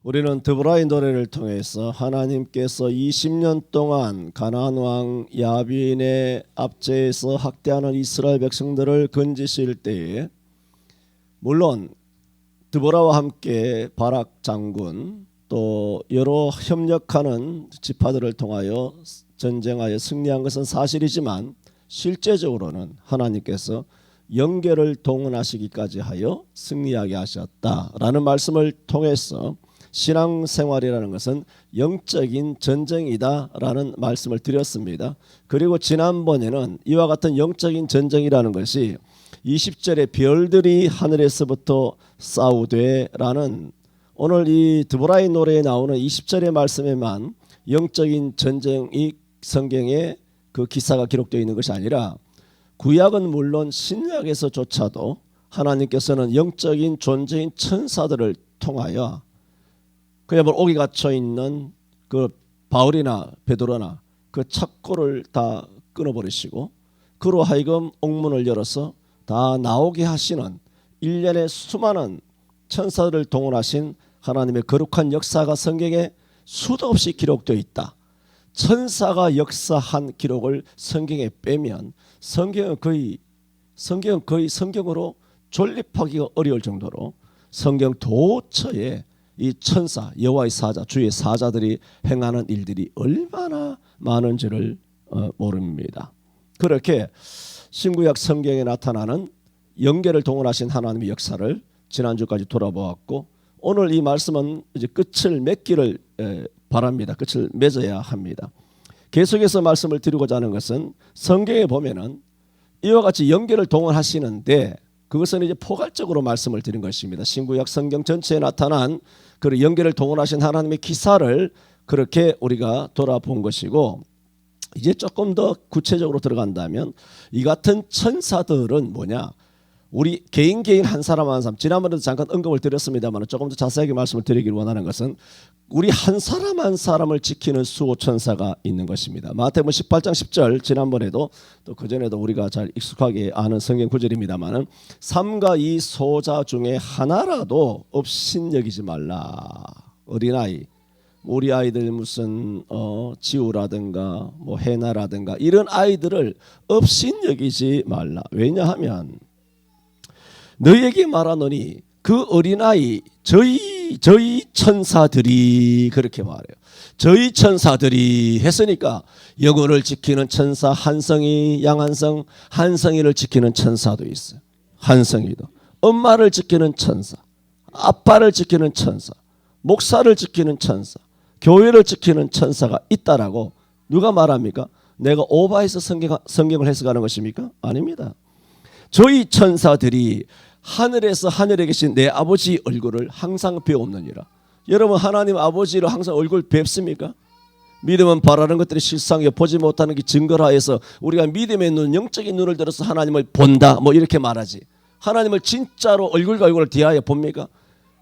우리는 드보라의 노래를 통해서 하나님께서 20년 동안 가나안 왕 야빈의 압제에서 학대하는 이스라엘 백성들을 건지실 때에 물론 드보라와 함께 바락 장군 또 여러 협력하는 지파들을 통하여 전쟁하여 승리한 것은 사실이지만 실제적으로는 하나님께서 영계를 동원하시기까지 하여 승리하게 하셨다라는 말씀을 통해서 신앙생활이라는 것은 영적인 전쟁이다라는 말씀을 드렸습니다. 그리고 지난번에는 이와 같은 영적인 전쟁이라는 것이 20절에 별들이 하늘에서부터 싸우되라는 오늘 이 드보라의 노래에 나오는 20절의 말씀에만 영적인 전쟁이 성경에 그 기사가 기록되어 있는 것이 아니라 구약은 물론 신약에서조차도 하나님께서는 영적인 존재인 천사들을 통하여 그야말로 옥에 갇혀 있는 그 바울이나 베드로나 그 착고를 다 끊어버리시고 그로 하여금 옥문을 열어서 다 나오게 하시는 일련의 수많은 천사들을 동원하신 하나님의 거룩한 역사가 성경에 수도 없이 기록되어 있다. 천사가 역사한 기록을 성경에 빼면 성경은 거의 성경으로 존립하기가 어려울 정도로 성경 도처에 이 천사, 여호와의 사자, 주의 사자들이 행하는 일들이 얼마나 많은지를 모릅니다. 그렇게 신구약 성경에 나타나는 영계를 동원하신 하나님의 역사를 지난주까지 돌아보았고 오늘 이 말씀은 이제 끝을 맺기를 바랍니다. 끝을 맺어야 합니다. 계속해서 말씀을 드리고자 하는 것은 성경에 보면은 이와 같이 영계를 동원하시는데 그것은 이제 포괄적으로 말씀을 드린 것입니다. 신구약 성경 전체에 나타난 그 영계를 동원하신 하나님의 기사를 그렇게 우리가 돌아본 것이고 이제 조금 더 구체적으로 들어간다면 이 같은 천사들은 뭐냐? 우리 개인 한 사람 한 사람 지난번에도 잠깐 언급을 드렸습니다만 조금 더 자세하게 말씀을 드리기를 원하는 것은 우리 한 사람 한 사람을 지키는 수호천사가 있는 것입니다. 마태복음 18장 10절 지난번에도 또 그전에도 우리가 잘 익숙하게 아는 성경 구절입니다만 삼가 이 소자 중에 하나라도 업신여기지 말라. 어린아이 우리 아이들 무슨 지우라든가 뭐 해나라든가 이런 아이들을 업신여기지 말라. 왜냐하면 너에게 말하노니 그 어린아이 저희 천사들이 그렇게 말해요. 저희 천사들이 했으니까 영혼을 지키는 천사 한성이 양한성 한성이를 지키는 천사도 있어요. 한성이도 엄마를 지키는 천사 아빠를 지키는 천사 목사를 지키는 천사 교회를 지키는 천사가 있다라고 누가 말합니까? 내가 오바해서 성경을 해석하는 것입니까? 아닙니다. 저희 천사들이 하늘에서 하늘에 계신 내 아버지 얼굴을 항상 배옵느니라. 여러분 하나님 아버지를 항상 얼굴 뵙습니까? 믿음은 바라는 것들이 실상이요 보지 못하는 게 증거라 해서 우리가 믿음의 눈 영적인 눈을 들어서 하나님을 본다 뭐 이렇게 말하지 하나님을 진짜로 얼굴과 얼굴을 대하여 봅니까?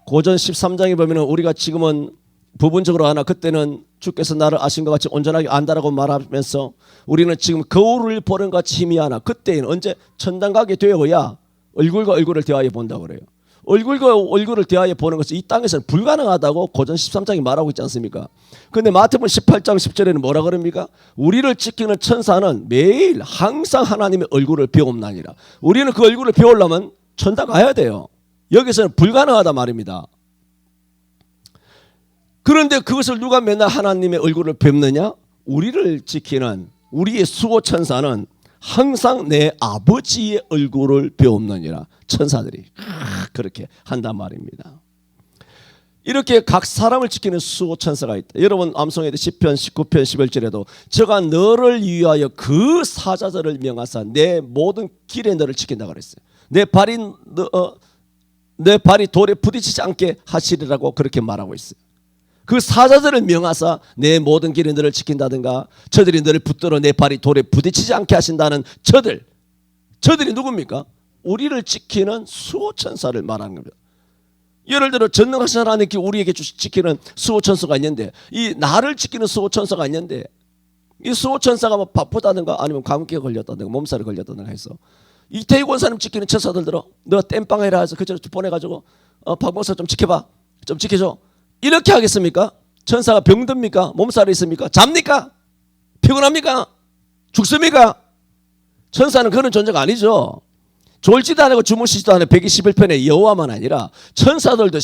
고전 13장에 보면 우리가 지금은 부분적으로 아나 그때는 주께서 나를 아신 것 같이 온전하게 안다라고 말하면서 우리는 지금 거울을 보는 것 같이 희미하나 그때는 언제 천당 가게 되어야 얼굴과 얼굴을 대하여 본다고 그래요. 얼굴과 얼굴을 대하여 보는 것은 이 땅에서는 불가능하다고 고전 13장이 말하고 있지 않습니까? 그런데 마태복음 18장 10절에는 뭐라 그럽니까? 우리를 지키는 천사는 매일 항상 하나님의 얼굴을 배움나니라. 우리는 그 얼굴을 배우려면 천당 가야 돼요. 여기서는 불가능하다 말입니다. 그런데 그것을 누가 맨날 하나님의 얼굴을 뵙느냐? 우리를 지키는 우리의 수호천사는 항상 내 아버지의 얼굴을 배움느니라. 천사들이 그렇게 한단 말입니다. 이렇게 각 사람을 지키는 수호천사가 있다. 여러분 암송의 시편 19편 11절에도 저가 너를 위하여 그 사자들을 명하사 내 모든 길에 너를 지킨다고 그랬어요. 내 발이 돌에 부딪히지 않게 하시리라고 그렇게 말하고 있어요. 그 사자들을 명하사 내 모든 길에 너를 지킨다든가 저들이 너를 붙들어 내 발이 돌에 부딪히지 않게 하신다는 저들이 누굽니까? 우리를 지키는 수호천사를 말하는 겁니다. 예를 들어 전능하신 하나님께 우리에게 지키는 수호천사가 있는데 이 나를 지키는 수호천사가 있는데 이 수호천사가 뭐 바쁘다든가 아니면 감기에 걸렸다든가 몸살에 걸렸다든가 해서 이태희 권사님 지키는 천사들 들어 너 땜빵 해라 해서 그저로 보내가지고 박 목사 좀 지켜봐 좀 지켜줘 이렇게 하겠습니까? 천사가 병듭니까? 몸살이 있습니까? 잡니까? 피곤합니까? 죽습니까? 천사는 그런 존재가 아니죠. 졸지도 않고 주무시지도 않고 121편의 여호와만 아니라 천사들도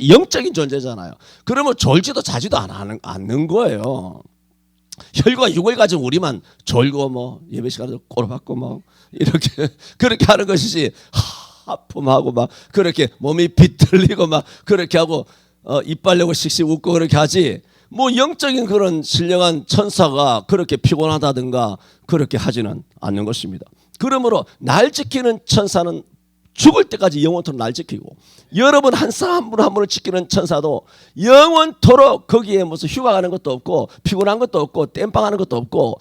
영적인 존재잖아요. 그러면 졸지도 자지도 않는 거예요. 혈과 육을 가진 우리만 졸고 뭐 예배 시간에도 꼬르박고 뭐 이렇게 그렇게 하는 것이지, 하품하고 막 그렇게 몸이 비틀리고 막 그렇게 하고 이빨 내고 씩씩 웃고 그렇게 하지, 뭐 영적인 그런 신령한 천사가 그렇게 피곤하다든가 그렇게 하지는 않는 것입니다. 그러므로 날 지키는 천사는 죽을 때까지 영원토록 날 지키고, 여러분 한 사람 한 분 한 분을 지키는 천사도 영원토록 거기에 무슨 휴가 가는 것도 없고 피곤한 것도 없고 땜빵하는 것도 없고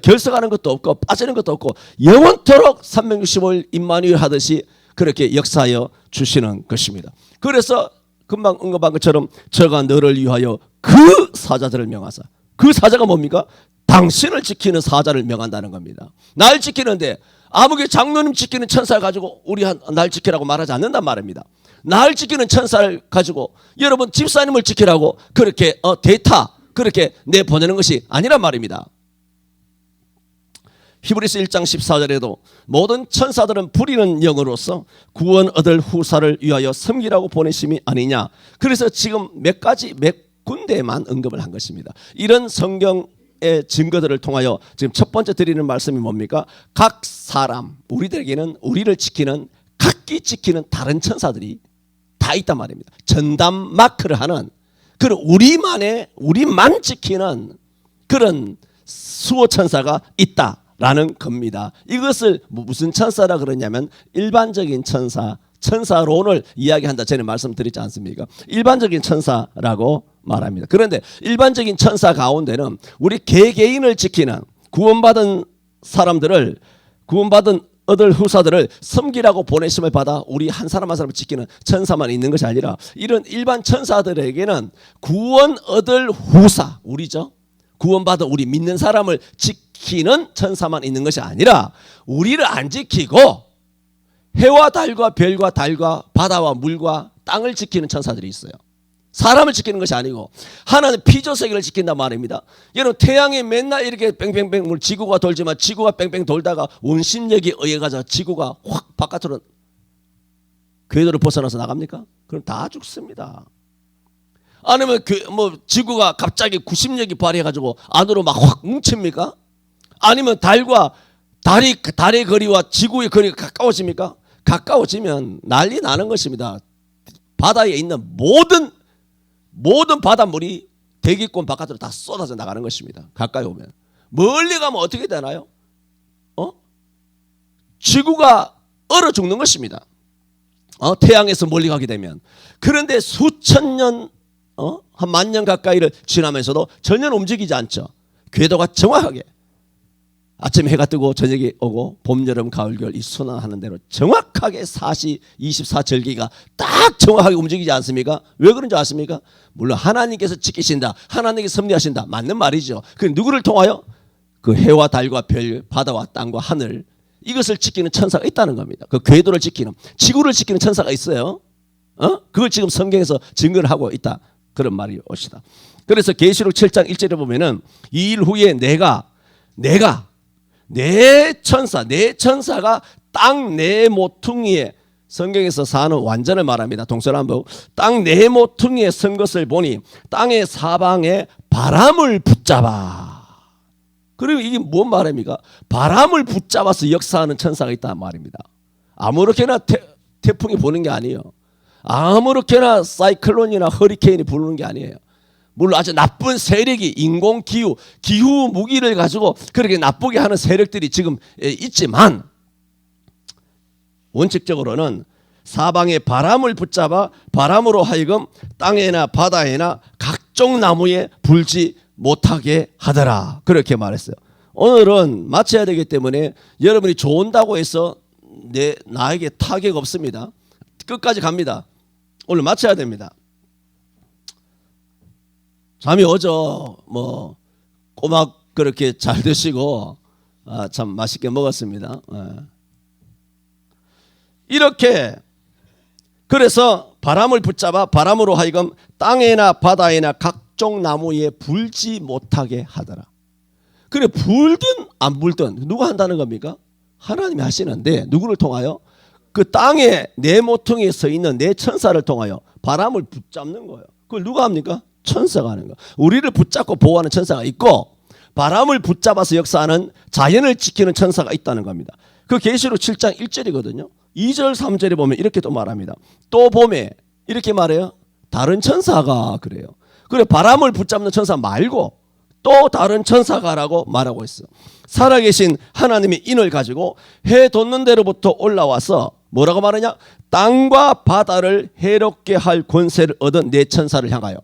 결석하는 것도 없고 빠지는 것도 없고 영원토록 365일 임마누엘 하듯이 그렇게 역사하여 주시는 것입니다. 그래서 금방 언급한 것처럼 저가 너를 위하여 그 사자들을 명하사, 그 사자가 뭡니까? 당신을 지키는 사자를 명한다는 겁니다. 날 지키는데 아무개 장로님 지키는 천사를 가지고 우리 날 지키라고 말하지 않는단 말입니다. 날 지키는 천사를 가지고 여러분 집사님을 지키라고 그렇게 데이터 그렇게 내보내는 것이 아니란 말입니다. 히브리서 1장 14절에도 모든 천사들은 부리는 영으로서 구원 얻을 후사를 위하여 섬기라고 보내심이 아니냐. 그래서 지금 몇 군데만 언급을 한 것입니다. 이런 성경의 증거들을 통하여 지금 첫 번째 드리는 말씀이 뭡니까? 각 사람, 우리들에게는 우리를 지키는, 각기 지키는 다른 천사들이 다 있단 말입니다. 전담 마크를 하는 그런 우리만 지키는 그런 수호 천사가 있다라는 겁니다. 이것을 무슨 천사라 그러냐면 일반적인 천사론을 이야기한다 전에 말씀드리지 않습니까? 일반적인 천사라고 말합니다. 그런데 일반적인 천사 가운데는 우리 개개인을 지키는, 구원받은 사람들을, 구원받은 얻을 후사들을 섬기라고 보내심을 받아 우리 한 사람 한 사람을 지키는 천사만 있는 것이 아니라 이런 일반 천사들에게는 구원 얻을 후사, 우리죠, 구원받은 우리 믿는 사람을 지키는 천사만 있는 것이 아니라 우리를 안 지키고 해와 달과 별과 달과 바다와 물과 땅을 지키는 천사들이 있어요. 사람을 지키는 것이 아니고 하나는 피조세계를 지킨단 말입니다. 여러분 태양이 맨날 이렇게 뺑뺑뺑 지구가 돌지만 지구가 뺑뺑 돌다가 원심력에 의해 가지고 지구가 확 바깥으로 궤도를 벗어나서 나갑니까? 그럼 다 죽습니다. 아니면 지구가 갑자기 구심력이 발휘해 가지고 안으로 막 확 뭉칩니까? 아니면 달과 달의 거리와 지구의 거리가 가까워집니까? 가까워지면 난리 나는 것입니다. 바다에 있는 모든 바닷물이 대기권 바깥으로 다 쏟아져 나가는 것입니다. 가까이 오면. 멀리 가면 어떻게 되나요? 지구가 얼어 죽는 것입니다. 태양에서 멀리 가게 되면. 그런데 수천 년, 한 10,000년 가까이를 지나면서도 전혀 움직이지 않죠. 궤도가 정확하게 아침에 해가 뜨고 저녁이 오고 봄, 여름, 가을, 겨울 이 순환하는 대로 정확하게 24절기가 딱 정확하게 움직이지 않습니까? 왜 그런지 아십니까? 물론 하나님께서 지키신다, 하나님께서 섭리하신다, 맞는 말이죠. 그 누구를 통하여? 그 해와 달과 별, 바다와 땅과 하늘, 이것을 지키는 천사가 있다는 겁니다. 그 궤도를 지키는, 지구를 지키는 천사가 있어요. 그걸 지금 성경에서 증거를 하고 있다, 그런 말이 옵시다. 그래서 계시록 7장 1절에 보면은 이 일 후에 내가 내 천사가 땅 네 모퉁이에, 성경에서 사는 완전을 말합니다. 동서남북 땅 네 모퉁이에 선 것을 보니 땅의 사방에 바람을 붙잡아. 그리고 이게 뭔 말입니까? 바람을 붙잡아서 역사하는 천사가 있단 말입니다. 아무렇게나 태풍이 부는 게 아니에요. 아무렇게나 사이클론이나 허리케인이 부르는 게 아니에요. 물론 아주 나쁜 세력이 인공기후, 기후 무기를 가지고 그렇게 나쁘게 하는 세력들이 지금 있지만 원칙적으로는 사방에 바람을 붙잡아 바람으로 하여금 땅에나 바다에나 각종 나무에 불지 못하게 하더라, 그렇게 말했어요. 오늘은 마쳐야 되기 때문에 여러분이 좋은다고 해서 나에게 타격 없습니다. 끝까지 갑니다. 오늘 마쳐야 됩니다. 잠이 오죠. 꼬막 그렇게 잘 드시고 참 맛있게 먹었습니다. 이렇게 그래서 바람을 붙잡아 바람으로 하여금 땅에나 바다에나 각종 나무에 불지 못하게 하더라. 그래 불든 안 불든 누가 한다는 겁니까? 하나님이 하시는데 누구를 통하여? 그 땅에 내 모퉁이에 서 있는 내 천사를 통하여 바람을 붙잡는 거예요. 그걸 누가 합니까? 천사가 하는 거예요. 우리를 붙잡고 보호하는 천사가 있고 바람을 붙잡아서 역사하는 자연을 지키는 천사가 있다는 겁니다. 그 계시록 7장 1절이거든요. 2절 3절에 보면 이렇게 또 말합니다. 또 봄에 이렇게 말해요. 다른 천사가 그래요. 그래 바람을 붙잡는 천사 말고 또 다른 천사가라고 말하고 있어. 살아계신 하나님의 인을 가지고 해 돋는 데로부터 올라와서 뭐라고 말하냐? 땅과 바다를 해롭게 할 권세를 얻은 내 천사를 향하여.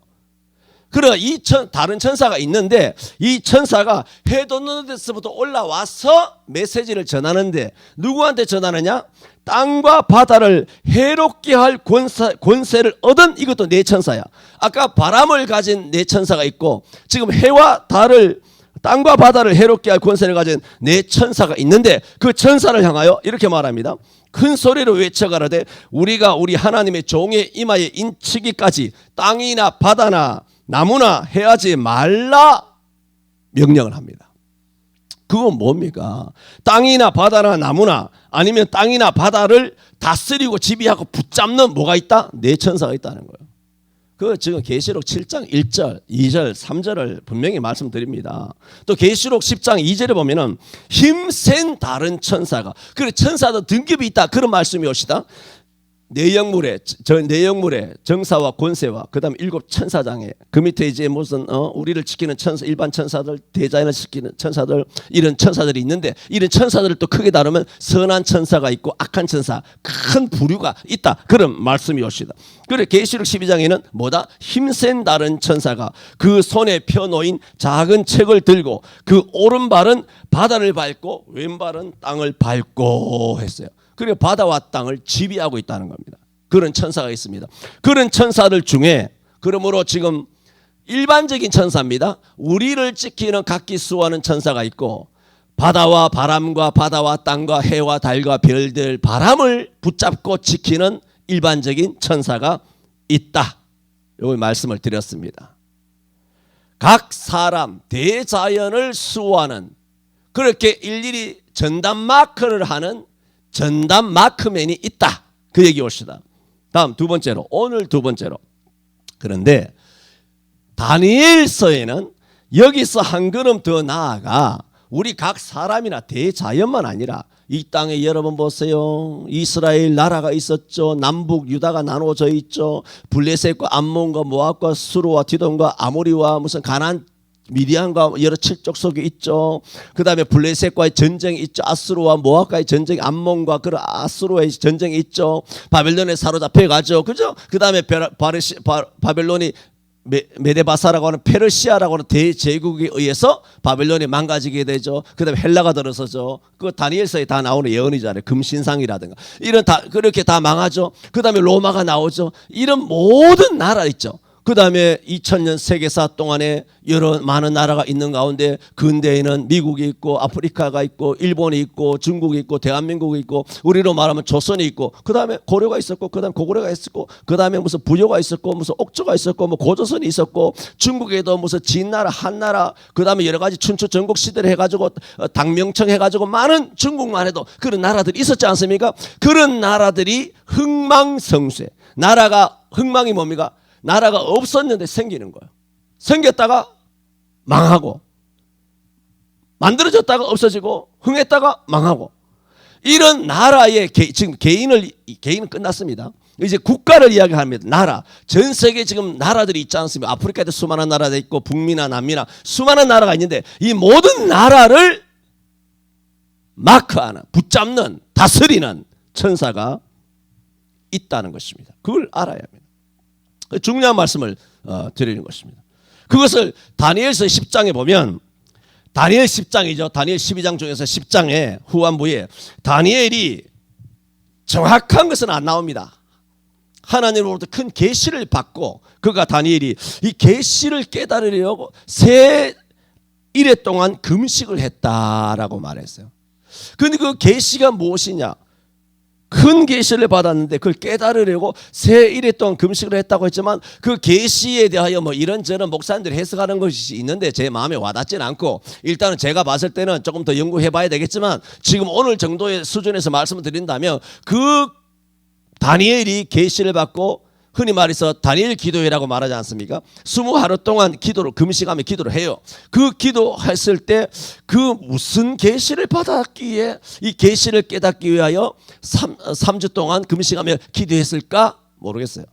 그래 이 다른 천사가 있는데 이 천사가 해 돋는 데서부터 올라와서 메시지를 전하는데 누구한테 전하느냐? 땅과 바다를 해롭게 할 권세를 얻은 이것도 내 천사야. 아까 바람을 가진 내 천사가 있고 지금 해와 달을 땅과 바다를 해롭게 할 권세를 가진 내 천사가 있는데 그 천사를 향하여 이렇게 말합니다. 큰 소리로 외쳐가라되 우리가 우리 하나님의 종의 이마에 인치기까지 땅이나 바다나 나무나 해하지 말라 명령을 합니다. 그건 뭡니까? 땅이나 바다나 나무나 아니면 땅이나 바다를 다스리고 지배하고 붙잡는 뭐가 있다? 내 천사가 있다는 거예요. 그 지금 계시록 7장 1절, 2절, 3절을 분명히 말씀드립니다. 또 계시록 10장 2절에 보면은 힘센 다른 천사가, 그래 천사도 등급이 있다 그런 말씀이 오시다. 내영물의 정사와 권세와 그다음에 7 천사장에 그 밑에 이제 무슨 우리를 지키는 천사, 일반 천사들, 대자연을 지키는 천사들, 이런 천사들이 있는데 이런 천사들을 또 크게 다루면 선한 천사가 있고 악한 천사, 큰 부류가 있다 그런 말씀이 오시다. 그래 계시록 12장에는 뭐다? 힘센 다른 천사가 그 손에 펴놓인 작은 책을 들고 그 오른발은 바다를 밟고 왼발은 땅을 밟고 했어요. 그리고 바다와 땅을 지배하고 있다는 겁니다. 그런 천사가 있습니다. 그런 천사들 중에 그러므로 지금 일반적인 천사입니다. 우리를 지키는 각기 수호하는 천사가 있고 바다와 바람과 바다와 땅과 해와 달과 별들 바람을 붙잡고 지키는 일반적인 천사가 있다. 이 말씀을 드렸습니다. 각 사람 대자연을 수호하는 그렇게 일일이 전담 마크를 하는 전담 마크맨이 있다. 그 얘기 옵시다. 다음 두 번째로 오늘 두 번째로 그런데 다니엘서에는 여기서 한 걸음 더 나아가 우리 각 사람이나 대자연만 아니라 이 땅에 여러분 보세요. 이스라엘 나라가 있었죠. 남북 유다가 나눠져 있죠. 블레셋과 암몬과 모압과 수르와 디돈과 아모리와 무슨 가나안 미디안과 여러 칠족 속에 있죠. 그 다음에 블레셋과의 전쟁이 있죠. 아수르와 모압과의 전쟁이 암몬과 그런 아수르와의 전쟁이 있죠. 바벨론에 사로잡혀 가죠. 그죠? 그 다음에 바벨론이 메데바사라고 하는 페르시아라고 하는 대제국에 의해서 바벨론이 망가지게 되죠. 그 다음에 헬라가 들어서죠. 그 다니엘서에 다 나오는 예언이잖아요. 금신상이라든가 이런 다 그렇게 다 망하죠. 그 다음에 로마가 나오죠. 이런 모든 나라 있죠. 그 다음에 2000년 세계사 동안에 여러 많은 나라가 있는 가운데 근대에는 미국이 있고 아프리카가 있고 일본이 있고 중국이 있고 대한민국이 있고 우리로 말하면 조선이 있고 그 다음에 고려가 있었고 그 다음에 고구려가 있었고 그 다음에 무슨 부여가 있었고 무슨 옥조가 있었고 뭐 고조선이 있었고 중국에도 무슨 진나라 한나라 그 다음에 여러 가지 춘추 전국 시대를 해가지고 당명청 해가지고 많은 중국만 해도 그런 나라들이 있었지 않습니까? 그런 나라들이 흥망성쇠. 나라가 흥망이 뭡니까? 나라가 없었는데 생기는 거예요. 생겼다가 망하고 만들어졌다가 없어지고 흥했다가 망하고 이런 나라의 지금 개인은 끝났습니다. 이제 국가를 이야기합니다. 나라. 전 세계 지금 나라들이 있지 않습니까? 아프리카에도 수많은 나라가 있고 북미나 남미나 수많은 나라가 있는데 이 모든 나라를 마크하는 붙잡는 다스리는 천사가 있다는 것입니다. 그걸 알아야 합니다. 중요한 말씀을 드리는 것입니다. 그것을 다니엘서 10장에 보면 다니엘 10장이죠. 다니엘 12장 중에서 10장의 후반부에 다니엘이 정확한 것은 안 나옵니다. 하나님으로부터 큰 계시를 받고 그가 다니엘이 이 계시를 깨달으려고 3일에 동안 금식을 했다라고 말했어요. 그런데 그 계시가 무엇이냐? 큰 계시를 받았는데 그걸 깨달으려고 새 일에 동안 금식을 했다고 했지만 그 계시에 대하여 뭐 이런저런 목사님들이 해석하는 것이 있는데 제 마음에 와닿지는 않고, 일단은 제가 봤을 때는 조금 더 연구해 봐야 되겠지만 지금 오늘 정도의 수준에서 말씀을 드린다면 그 다니엘이 계시를 받고 흔히 말해서 다니엘 기도회라고 말하지 않습니까? 20하루 동안 기도를 금식하며 기도를 해요. 그 기도했을 때 그 무슨 계시를 받았기에 이 계시를 깨닫기 위하여 3주 동안 금식하며 기도했을까 모르겠어요.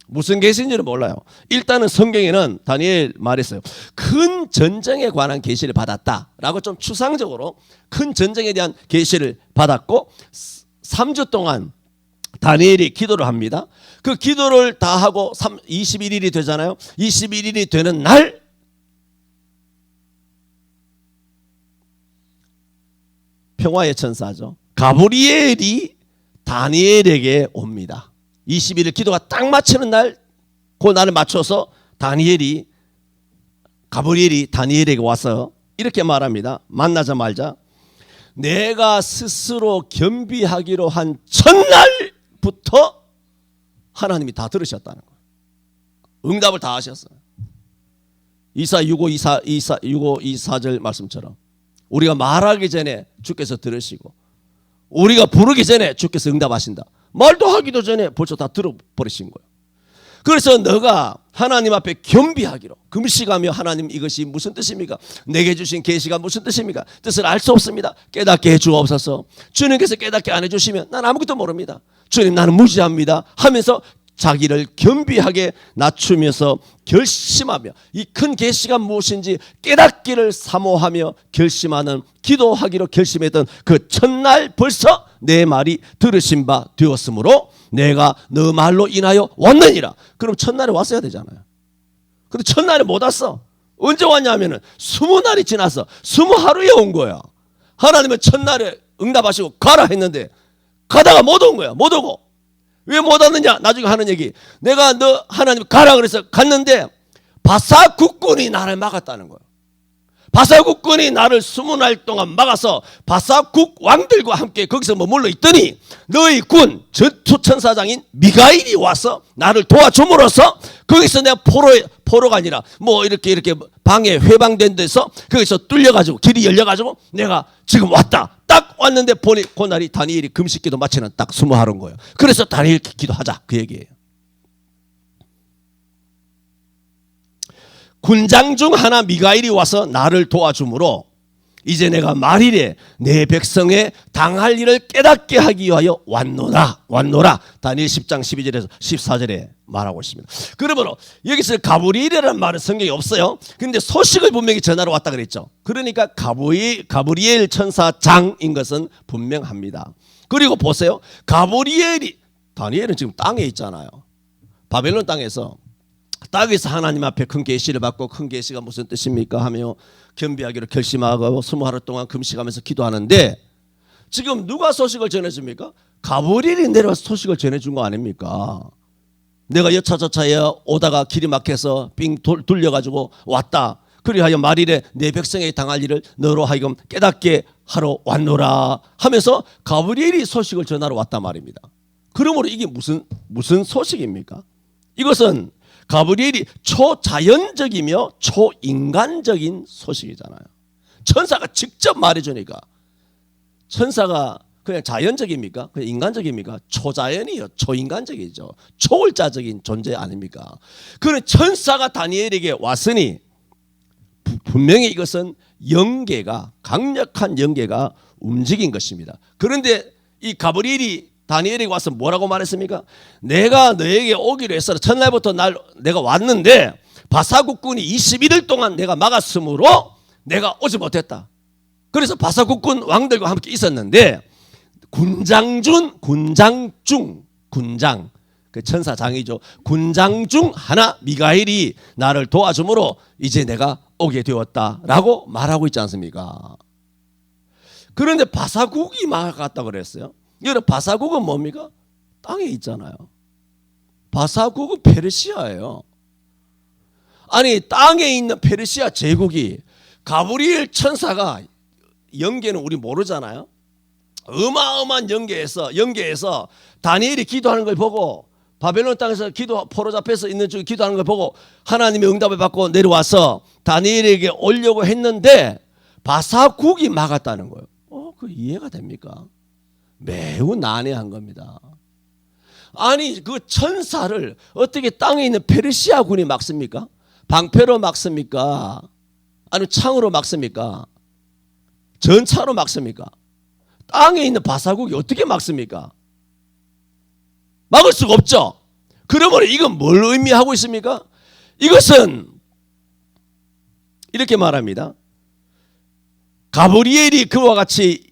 무슨 계시인지는 몰라요. 일단은 성경에는 다니엘 말했어요. 큰 전쟁에 관한 계시를 받았다라고 좀 추상적으로 큰 전쟁에 대한 계시를 받았고 3주 동안 다니엘이 기도를 합니다. 그 기도를 다 하고 21일이 되잖아요. 21일이 되는 날 평화의 천사죠, 가브리엘이 다니엘에게 옵니다. 21일 기도가 딱 맞추는 날, 그 날을 맞춰서 가브리엘이 다니엘에게 와서 이렇게 말합니다. 만나자마자 내가 스스로 겸비하기로 한 첫날부터 하나님이 다 들으셨다는 거예요. 응답을 다 하셨어요. 이사 6524절 말씀처럼 우리가 말하기 전에 주께서 들으시고 우리가 부르기 전에 주께서 응답하신다. 말도 하기도 전에 벌써 다 들어버리신 거예요. 그래서 너가 하나님 앞에 겸비하기로 금식하며 하나님 이것이 무슨 뜻입니까? 내게 주신 계시가 무슨 뜻입니까? 뜻을 알 수 없습니다. 깨닫게 해주옵소서. 주님께서 깨닫게 안 해주시면 난 아무것도 모릅니다. 주님 나는 무지합니다 하면서 자기를 겸비하게 낮추면서 결심하며 이 큰 계시가 무엇인지 깨닫기를 사모하며 결심하는, 기도하기로 결심했던 그 첫날 벌써 내 말이 들으신 바 되었으므로 내가 너 말로 인하여 왔느니라. 그럼 첫날에 왔어야 되잖아요. 근데 첫날에 못 왔어. 언제 왔냐면은 20날이 지나서 20하루에 온 거야. 하나님은 첫날에 응답하시고 가라 했는데 가다가 못 온 거야. 못 오고. 왜 못 왔느냐? 나중에 하는 얘기. 내가 너 하나님 가라 그래서 갔는데 바사 국군이 나를 막았다는 거예요. 바사 국군이 나를 20날 동안 막아서 바사국 왕들과 함께 거기서 머물러 있더니 너희 군 전투천사장인 미가일이 와서 나를 도와줌으로써 거기서 내가 포로가 아니라 뭐 이렇게 방에 회방된 데서 거기서 뚫려가지고 길이 열려가지고 내가 지금 왔다. 딱 왔는데 보니 그날이 다니엘이 금식기도 마치는 딱 20하루인 거예요. 그래서 다니엘 기도하자 그 얘기예요. 군장 중 하나 미가일이 와서 나를 도와주므로 이제 내가 말일에 내 백성의 당할 일을 깨닫게 하기 위하여 왔노라. 다니엘 10장 12절에서 14절에 말하고 있습니다. 그러므로 여기서 가브리엘이라는 말은 성경에 없어요. 그런데 소식을 분명히 전하러 왔다 그랬죠. 그러니까 가브리엘 천사장인 것은 분명합니다. 그리고 보세요. 다니엘은 지금 땅에 있잖아요. 바벨론 땅에서 하나님 앞에 큰 계시를 받고 큰 계시가 무슨 뜻입니까 하며 겸비하기로 결심하고 20하루 동안 금식하면서 기도하는데 지금 누가 소식을 전해줍니까? 가브리엘이 내려와서 소식을 전해준 거 아닙니까? 내가 여차저차에 오다가 길이 막혀서 삥 돌려가지고 왔다. 그리하여 말일에 내 백성에게 당할 일을 너로 하여금 깨닫게 하러 왔노라 하면서 가브리엘이 소식을 전하러 왔단 말입니다. 그러므로 이게 무슨 소식입니까? 이것은 가브리엘이 초자연적이며 초인간적인 소식이잖아요. 천사가 직접 말해주니까. 천사가 그냥 자연적입니까? 그냥 인간적입니까? 초자연이요. 초인간적이죠. 초월자적인 존재 아닙니까? 그런 천사가 다니엘에게 왔으니 분명히 이것은 강력한 영계가 움직인 것입니다. 그런데 이 가브리엘이 다니엘에게 와서 뭐라고 말했습니까? 내가 너에게 오기로 했어. 첫날부터 내가 왔는데 바사국군이 21일 동안 내가 막았으므로 내가 오지 못했다. 그래서 바사국군 왕들과 함께 있었는데 군장 그 천사장이죠. 군장 중 하나 미가엘이 나를 도와주므로 이제 내가 오게 되었다라고 말하고 있지 않습니까? 그런데 바사국이 막았다 그랬어요. 여러분 바사국은 뭡니까? 땅에 있잖아요. 바사국은 페르시아예요. 아니 땅에 있는 페르시아 제국이 가브리엘 천사가, 영계는 우리 모르잖아요. 어마어마한 연계에서 다니엘이 기도하는 걸 보고 바벨론 땅에서 포로 잡혀서 있는 중에 기도하는 걸 보고 하나님의 응답을 받고 내려와서 다니엘에게 오려고 했는데 바사국이 막았다는 거예요. 그 이해가 됩니까? 매우 난해한 겁니다. 아니 그 천사를 어떻게 땅에 있는 페르시아군이 막습니까? 방패로 막습니까? 아니면 창으로 막습니까? 전차로 막습니까? 땅에 있는 바사국이 어떻게 막습니까? 막을 수가 없죠. 그러므로 이건 뭘 의미하고 있습니까? 이것은 이렇게 말합니다. 가브리엘이 그와 같이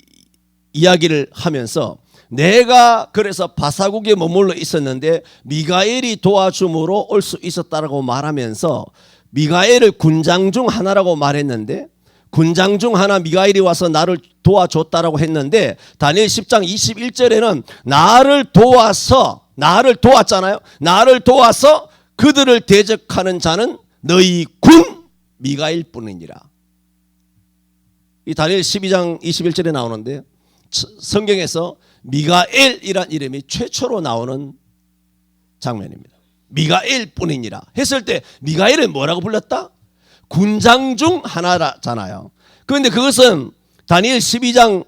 이야기를 하면서 내가 그래서 바사국에 머물러 있었는데 미가엘이 도와줌으로 올 수 있었다라고 말하면서 미가엘을 군장 중 하나라고 말했는데 군장 중 하나 미가엘이 와서 나를 도와줬다라고 했는데 다니엘 10장 21절에는 나를 도왔잖아요. 나를 도와서 그들을 대적하는 자는 너희 군 미가엘 뿐이니라. 이 다니엘 12장 21절에 나오는데 성경에서 미가엘이란 이름이 최초로 나오는 장면입니다. 미가엘 뿐이니라 했을 때 미가엘은 뭐라고 불렀다? 군장 중 하나잖아요. 그런데 그것은 다니엘 12장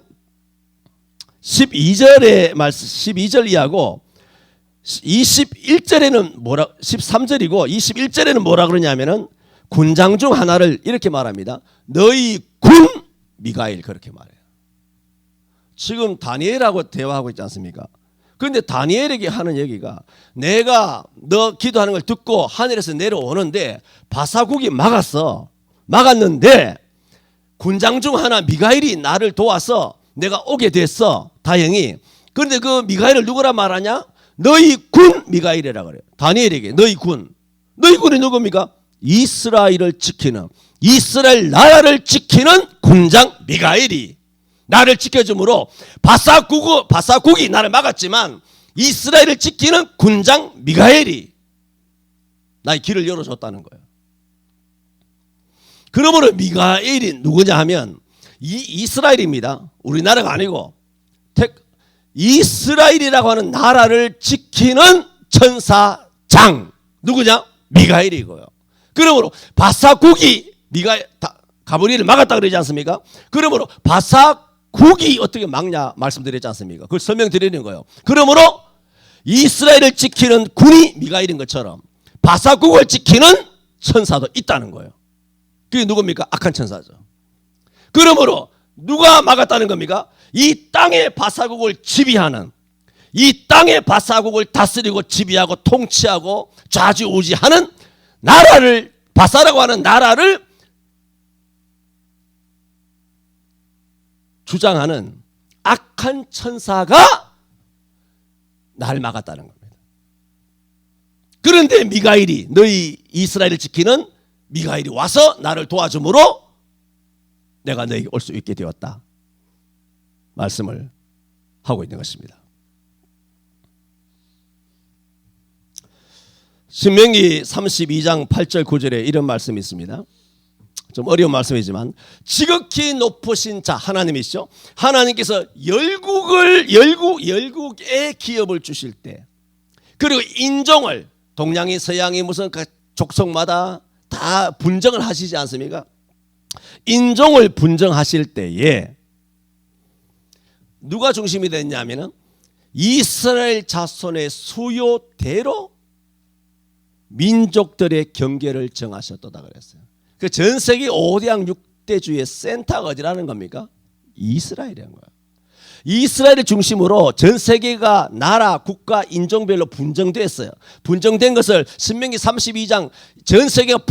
12절의 말씀 12절 이하고 21절에는 13절이고 21절에는 뭐라 그러냐면은 군장 중 하나를 이렇게 말합니다. 너희 군 미가엘 그렇게 말해요. 지금 다니엘하고 대화하고 있지 않습니까? 그런데 다니엘에게 하는 얘기가 내가 너 기도하는 걸 듣고 하늘에서 내려오는데 바사국이 막았는데 군장 중 하나 미가엘이 나를 도와서 내가 오게 됐어. 다행히. 그런데 그 미가엘을 누구라 말하냐? 너희 군 미가엘이라 그래요. 다니엘에게 너희 군이 누굽니까? 이스라엘을 지키는 이스라엘 나라를 지키는 군장 미가엘이 나를 지켜주므로 바사국이 나를 막았지만 이스라엘을 지키는 군장 미가엘이 나의 길을 열어줬다는 거예요. 그러므로 미가엘이 누구냐 하면 이스라엘입니다. 우리나라가 아니고 이스라엘이라고 하는 나라를 지키는 천사장 누구냐? 미가엘이고요. 그러므로 바사국이 가브리엘을 막았다 그러지 않습니까? 그러므로 바사국이 어떻게 막냐 말씀드렸지 않습니까? 그걸 설명드리는 거예요. 그러므로 이스라엘을 지키는 군이 미가엘인 것처럼 바사국을 지키는 천사도 있다는 거예요. 그게 누굽니까? 악한 천사죠. 그러므로 누가 막았다는 겁니까? 이 땅의 바사국을 지배하는 이 땅의 바사국을 다스리고 지배하고 통치하고 좌지우지하는 나라를 바사라고 하는 나라를 주장하는 악한 천사가 나를 막았다는 겁니다. 그런데 미가엘이 너희 이스라엘을 지키는 미가엘이 와서 나를 도와줌으로 내가 너에게 올 수 있게 되었다. 말씀을 하고 있는 것입니다. 신명기 32장 8절 9절에 이런 말씀이 있습니다. 좀 어려운 말씀이지만 지극히 높으신 자 하나님이시죠. 하나님께서 열국의 기업을 주실 때 그리고 인종을 동양이 서양이 무슨 족속마다 다 분정을 하시지 않습니까? 인종을 분정하실 때에 누가 중심이 됐냐면은 이스라엘 자손의 수요대로 민족들의 경계를 정하셨다 그랬어요. 그 전 세계 5대양 6대주의 센터가 어디라는 겁니까? 이스라엘이라는 거예요. 이스라엘을 중심으로 전 세계가 나라, 국가, 인종별로 분정됐어요. 분정된 것을 신명기 32장 전 세계가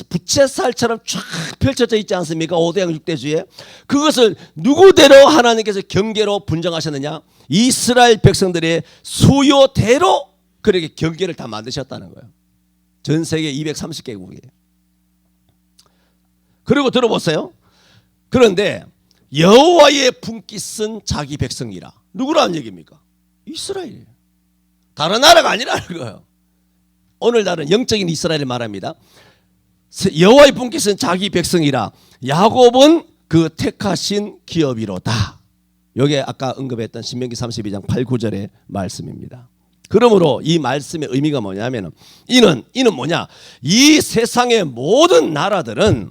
부채살처럼 쫙 펼쳐져 있지 않습니까? 5대양 6대주의. 그것을 누구대로 하나님께서 경계로 분정하셨느냐? 이스라엘 백성들의 수요대로 그렇게 경계를 다 만드셨다는 거예요. 전 세계 230개국에. 그리고 들어보세요. 그런데 여호와의 분깃 쓴 자기 백성이라. 누구라는 얘기입니까? 이스라엘이에요. 다른 나라가 아니라는 거예요. 오늘날은 영적인 이스라엘을 말합니다. 여호와의 분깃 쓴 자기 백성이라. 야곱은 그 택하신 기업이로다. 이게 아까 언급했던 신명기 32장 8, 9절의 말씀입니다. 그러므로 이 말씀의 의미가 뭐냐면 이는 뭐냐? 이 세상의 모든 나라들은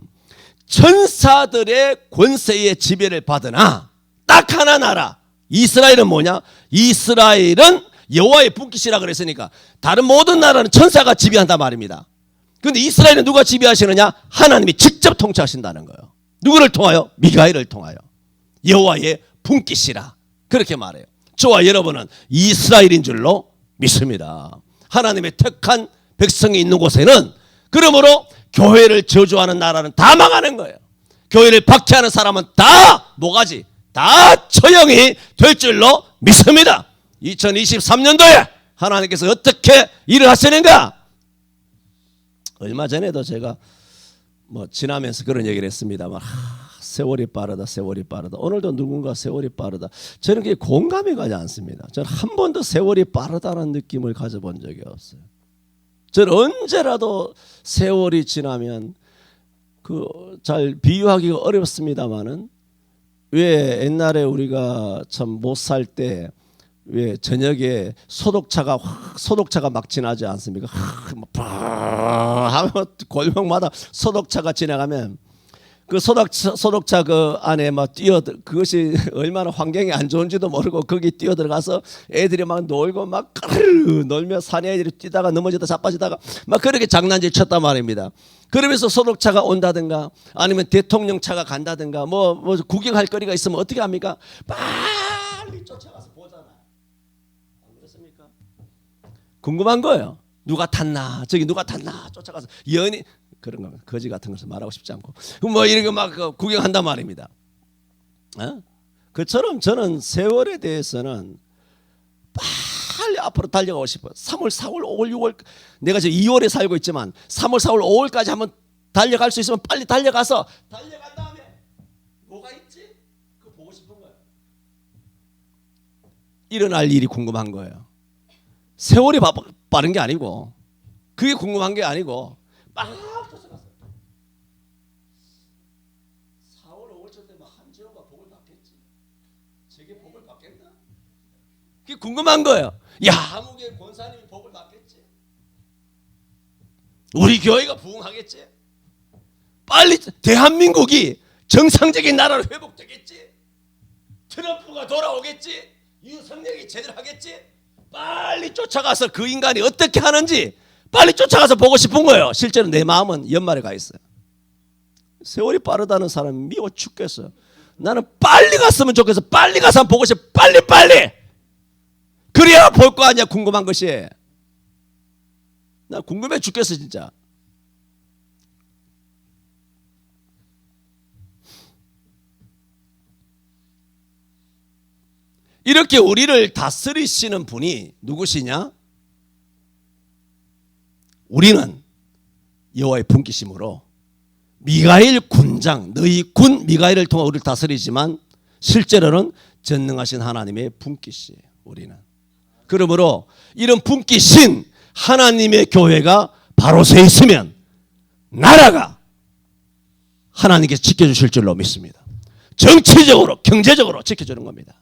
천사들의 권세의 지배를 받으나 딱 하나 나라 이스라엘은 뭐냐? 이스라엘은 여호와의 분깃이라 그랬으니까 다른 모든 나라는 천사가 지배한단 말입니다. 그런데 이스라엘은 누가 지배하시느냐? 하나님이 직접 통치하신다는 거예요. 누구를 통하여? 미가엘을 통하여. 여호와의 분깃이라 그렇게 말해요. 저와 여러분은 이스라엘인 줄로 믿습니다. 하나님의 택한 백성이 있는 곳에는 그러므로 교회를 저주하는 나라는 다 망하는 거예요. 교회를 박해하는 사람은 다 뭐가지? 다 처형이 될 줄로 믿습니다. 2023년도에 하나님께서 어떻게 일을 하시는가? 얼마 전에도 제가 지나면서 그런 얘기를 했습니다만 세월이 빠르다 세월이 빠르다. 오늘도 누군가 세월이 빠르다. 저는 그게 공감이 가지 않습니다. 저는 한 번도 세월이 빠르다는 느낌을 가져본 적이 없어요. 저는 언제라도 세월이 지나면 잘 비유하기가 어렵습니다만은 왜 옛날에 우리가 참 못 살 때 왜 저녁에 소독차가 막 지나지 않습니까? 하면 골목마다 소독차가 지나가면 그 소독차 그 안에 막 그것이 얼마나 환경이 안 좋은지도 모르고 거기 뛰어들어가서 애들이 막 놀고 막 놀며 사내 애들이 뛰다가 넘어지다 자빠지다가 막 그렇게 장난질 쳤단 말입니다. 그러면서 소독차가 온다든가 아니면 대통령 차가 간다든가 뭐 구경할 거리가 있으면 어떻게 합니까? 빨리 쫓아가서 보잖아요. 안 그렇습니까? 궁금한 거예요. 누가 탔나 저기 누가 탔나 쫓아가서 연이 그런 거 거지 같은 것을 말하고 싶지 않고 뭐 이런 거 막 구경한단 말입니다. 그처럼 저는 세월에 대해서는 빨리 앞으로 달려가고 싶어요. 3월, 4월, 5월, 6월 내가 지금 2월에 살고 있지만 3월, 4월, 5월까지 한번 달려갈 수 있으면 빨리 달려가서 달려간 다음에 뭐가 있지? 그거 보고 싶은 거예요. 일어날 일이 궁금한 거예요. 세월이 빠른 게 아니고 그게 궁금한 게 아니고 막 쫓아갔어요. 4월 5월쯤 되면 한지호가 복을 받겠지. 저게 복을 받겠나? 그게 궁금한 거예요. 야무게 권사님이 복을 받겠지. 우리 교회가 부흥하겠지. 빨리 대한민국이 정상적인 나라로 회복되겠지. 트럼프가 돌아오겠지. 윤석열이 제대로 하겠지. 빨리 쫓아가서 그 인간이 어떻게 하는지 빨리 쫓아가서 보고 싶은 거예요. 실제로 내 마음은 연말에 가 있어요. 세월이 빠르다는 사람이 미워 죽겠어요. 나는 빨리 갔으면 좋겠어. 빨리 가서 한번 보고 싶어. 빨리. 그래야 볼 거 아니야. 궁금한 것이. 나 궁금해 죽겠어 진짜. 이렇게 우리를 다스리시는 분이 누구시냐? 우리는 여호와의 분깃이므로 미가엘 군장 너희 군 미가엘을 통해 우리를 다스리지만 실제로는 전능하신 하나님의 분깃이에요. 우리는. 그러므로 이런 분깃인 하나님의 교회가 바로 서 있으면 나라가 하나님께서 지켜주실 줄로 믿습니다. 정치적으로 경제적으로 지켜주는 겁니다.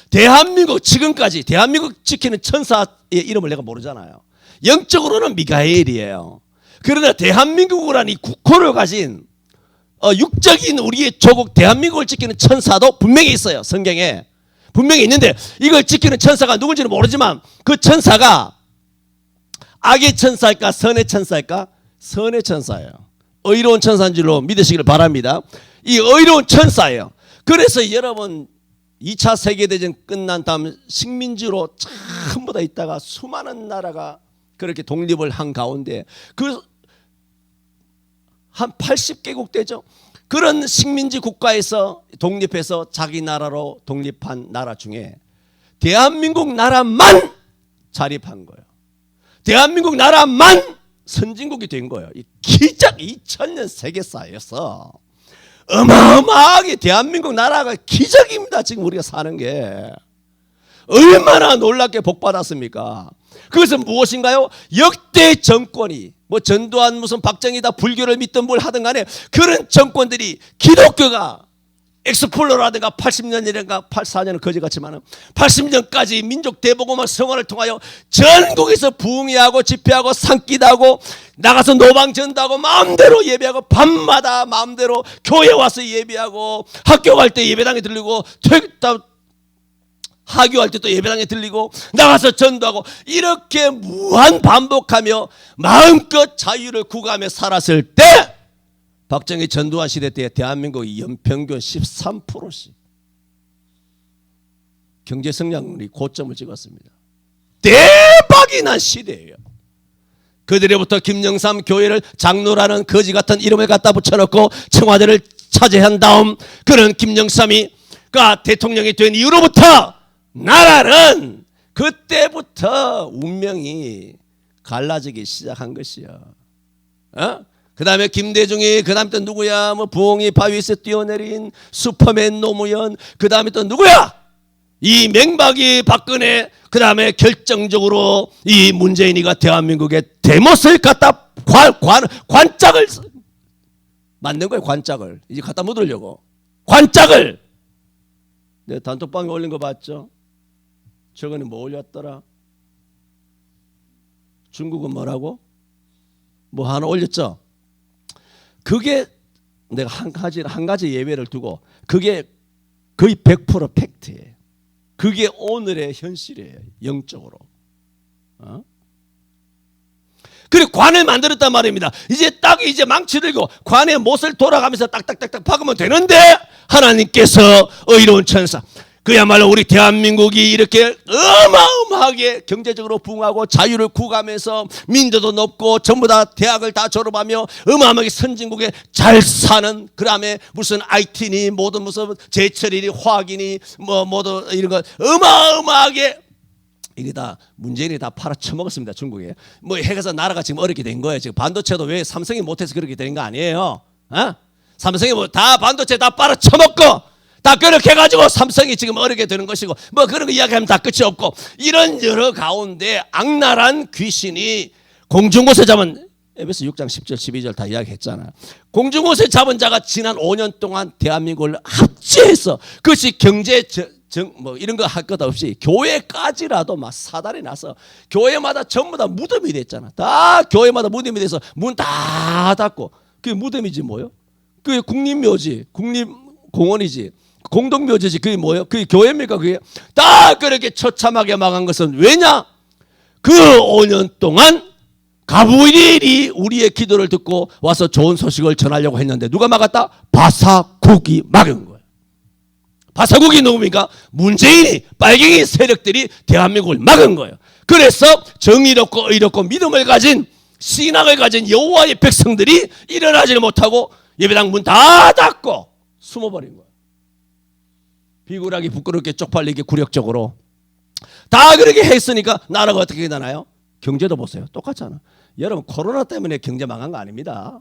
대한민국 지금까지 대한민국 지키는 천사의 이름을 내가 모르잖아요. 영적으로는 미가엘이에요. 그러나 대한민국이라는 이 국호를 가진 육적인 우리의 조국 대한민국을 지키는 천사도 분명히 있어요. 성경에 분명히 있는데 이걸 지키는 천사가 누군지는 모르지만 그 천사가 악의 천사일까 선의 천사일까? 선의 천사예요. 의로운 천사인 줄로 믿으시기를 바랍니다. 이 의로운 천사예요. 그래서 여러분 2차 세계대전 끝난 다음 식민지로 전부 다 있다가 수많은 나라가 그렇게 독립을 한 가운데 그 한 80개국 되죠. 그런 식민지 국가에서 독립해서 자기 나라로 독립한 나라 중에 대한민국 나라만 자립한 거예요. 대한민국 나라만 선진국이 된 거예요. 이 기적 2000년 세계사에서 어마어마하게 대한민국 나라가 기적입니다. 지금 우리가 사는 게 얼마나 놀랍게 복받았습니까? 그것은 무엇인가요? 역대 정권이 뭐 전두환 무슨 박정희다 불교를 믿든 뭘 하든 간에 그런 정권들이 기독교가 엑스플로라든가 80년이란가 84년은 거지 같지만 80년까지 민족 대복음화 성화를 통하여 전국에서 부흥회하고 집회하고 산기도하고 나가서 노방 전도하고 마음대로 예배하고 밤마다 마음대로 교회 와서 예배하고 학교 갈 때 예배당에 들리고 하교할 때 또 예배당에 들리고 나가서 전도하고 이렇게 무한 반복하며 마음껏 자유를 구가하며 살았을 때 박정희 전두환 시대 때 대한민국이 연평균 13%씩 경제 성장률이 고점을 찍었습니다. 대박이 난 시대예요. 그들로부터 김영삼 교회를 장로라는 거지 같은 이름을 갖다 붙여놓고 청와대를 차지한 다음 그런 김영삼이 대통령이 된 이후로부터 나라는 그때부터 운명이 갈라지기 시작한 것이야. 그 다음에 김대중이, 그 다음에 또 누구야? 부엉이 바위에서 뛰어내린 슈퍼맨 노무현, 그 다음에 또 누구야? 이 맹박이 박근혜, 그 다음에 결정적으로 이 문재인이가 대한민국의 대못을 갖다 관짝을 만든 거예요. 관짝을 이제 갖다 묻으려고 관짝을. 내 단톡방에 올린 거 봤죠? 저거는 뭐 올렸더라? 중국은 뭐라고? 뭐 하나 올렸죠? 그게 내가 한 가지 예외를 두고 그게 거의 100% 팩트예요. 그게 오늘의 현실이에요. 영적으로. 그리고 관을 만들었단 말입니다. 이제 망치 들고 관의 못을 돌아가면서 딱딱딱딱 박으면 되는데 하나님께서 의로운 천사, 그야말로 우리 대한민국이 이렇게 어마어마하게 경제적으로 부흥하고 자유를 구가하면서 민도도 높고 전부 다 대학을 다 졸업하며 어마어마하게 선진국에 잘 사는, 그 다음에 무슨 IT니 모든 무슨 제철이니 화학이니 모두 이런 거 어마어마하게 이게 다 문재인이 다 팔아쳐먹었습니다. 중국에. 해가서 나라가 지금 어렵게 된 거예요. 지금 반도체도 왜 삼성이 못해서 그렇게 된 거 아니에요. 삼성이 다 반도체 다 팔아쳐먹고 다 그렇게 해가지고 삼성이 지금 어렵게 되는 것이고 그런 거 이야기하면 다 끝이 없고, 이런 여러 가운데 악랄한 귀신이 공중곳에 잡은, 에베소 6장 10절 12절 다 이야기했잖아. 공중곳에 잡은 자가 지난 5년 동안 대한민국을 합치해서 그것이 경제 이런 거 할 것 없이 교회까지라도 막 사달이 나서 교회마다 전부 다 무덤이 됐잖아. 다 교회마다 무덤이 돼서 문 다 닫고, 그게 무덤이지 뭐요? 그게 국립묘지, 국립공원이지, 공동묘지지. 그게 뭐예요? 그게 교회입니까? 그게 다 그렇게 처참하게 망한 것은 왜냐? 그 5년 동안 가브리엘이 우리의 기도를 듣고 와서 좋은 소식을 전하려고 했는데 누가 막았다? 바사국이 막은 거예요. 바사국이 누굽니까? 문재인이, 빨갱이 세력들이 대한민국을 막은 거예요. 그래서 정의롭고 의롭고 믿음을 가진, 신앙을 가진 여호와의 백성들이 일어나지를 못하고 예배당 문 다 닫고 숨어버린 거예요. 비굴하게 부끄럽게 쪽팔리게 굴욕적으로 다 그렇게 했으니까 나라가 어떻게 되나요? 경제도 보세요. 똑같잖아. 여러분 코로나 때문에 경제 망한 거 아닙니다.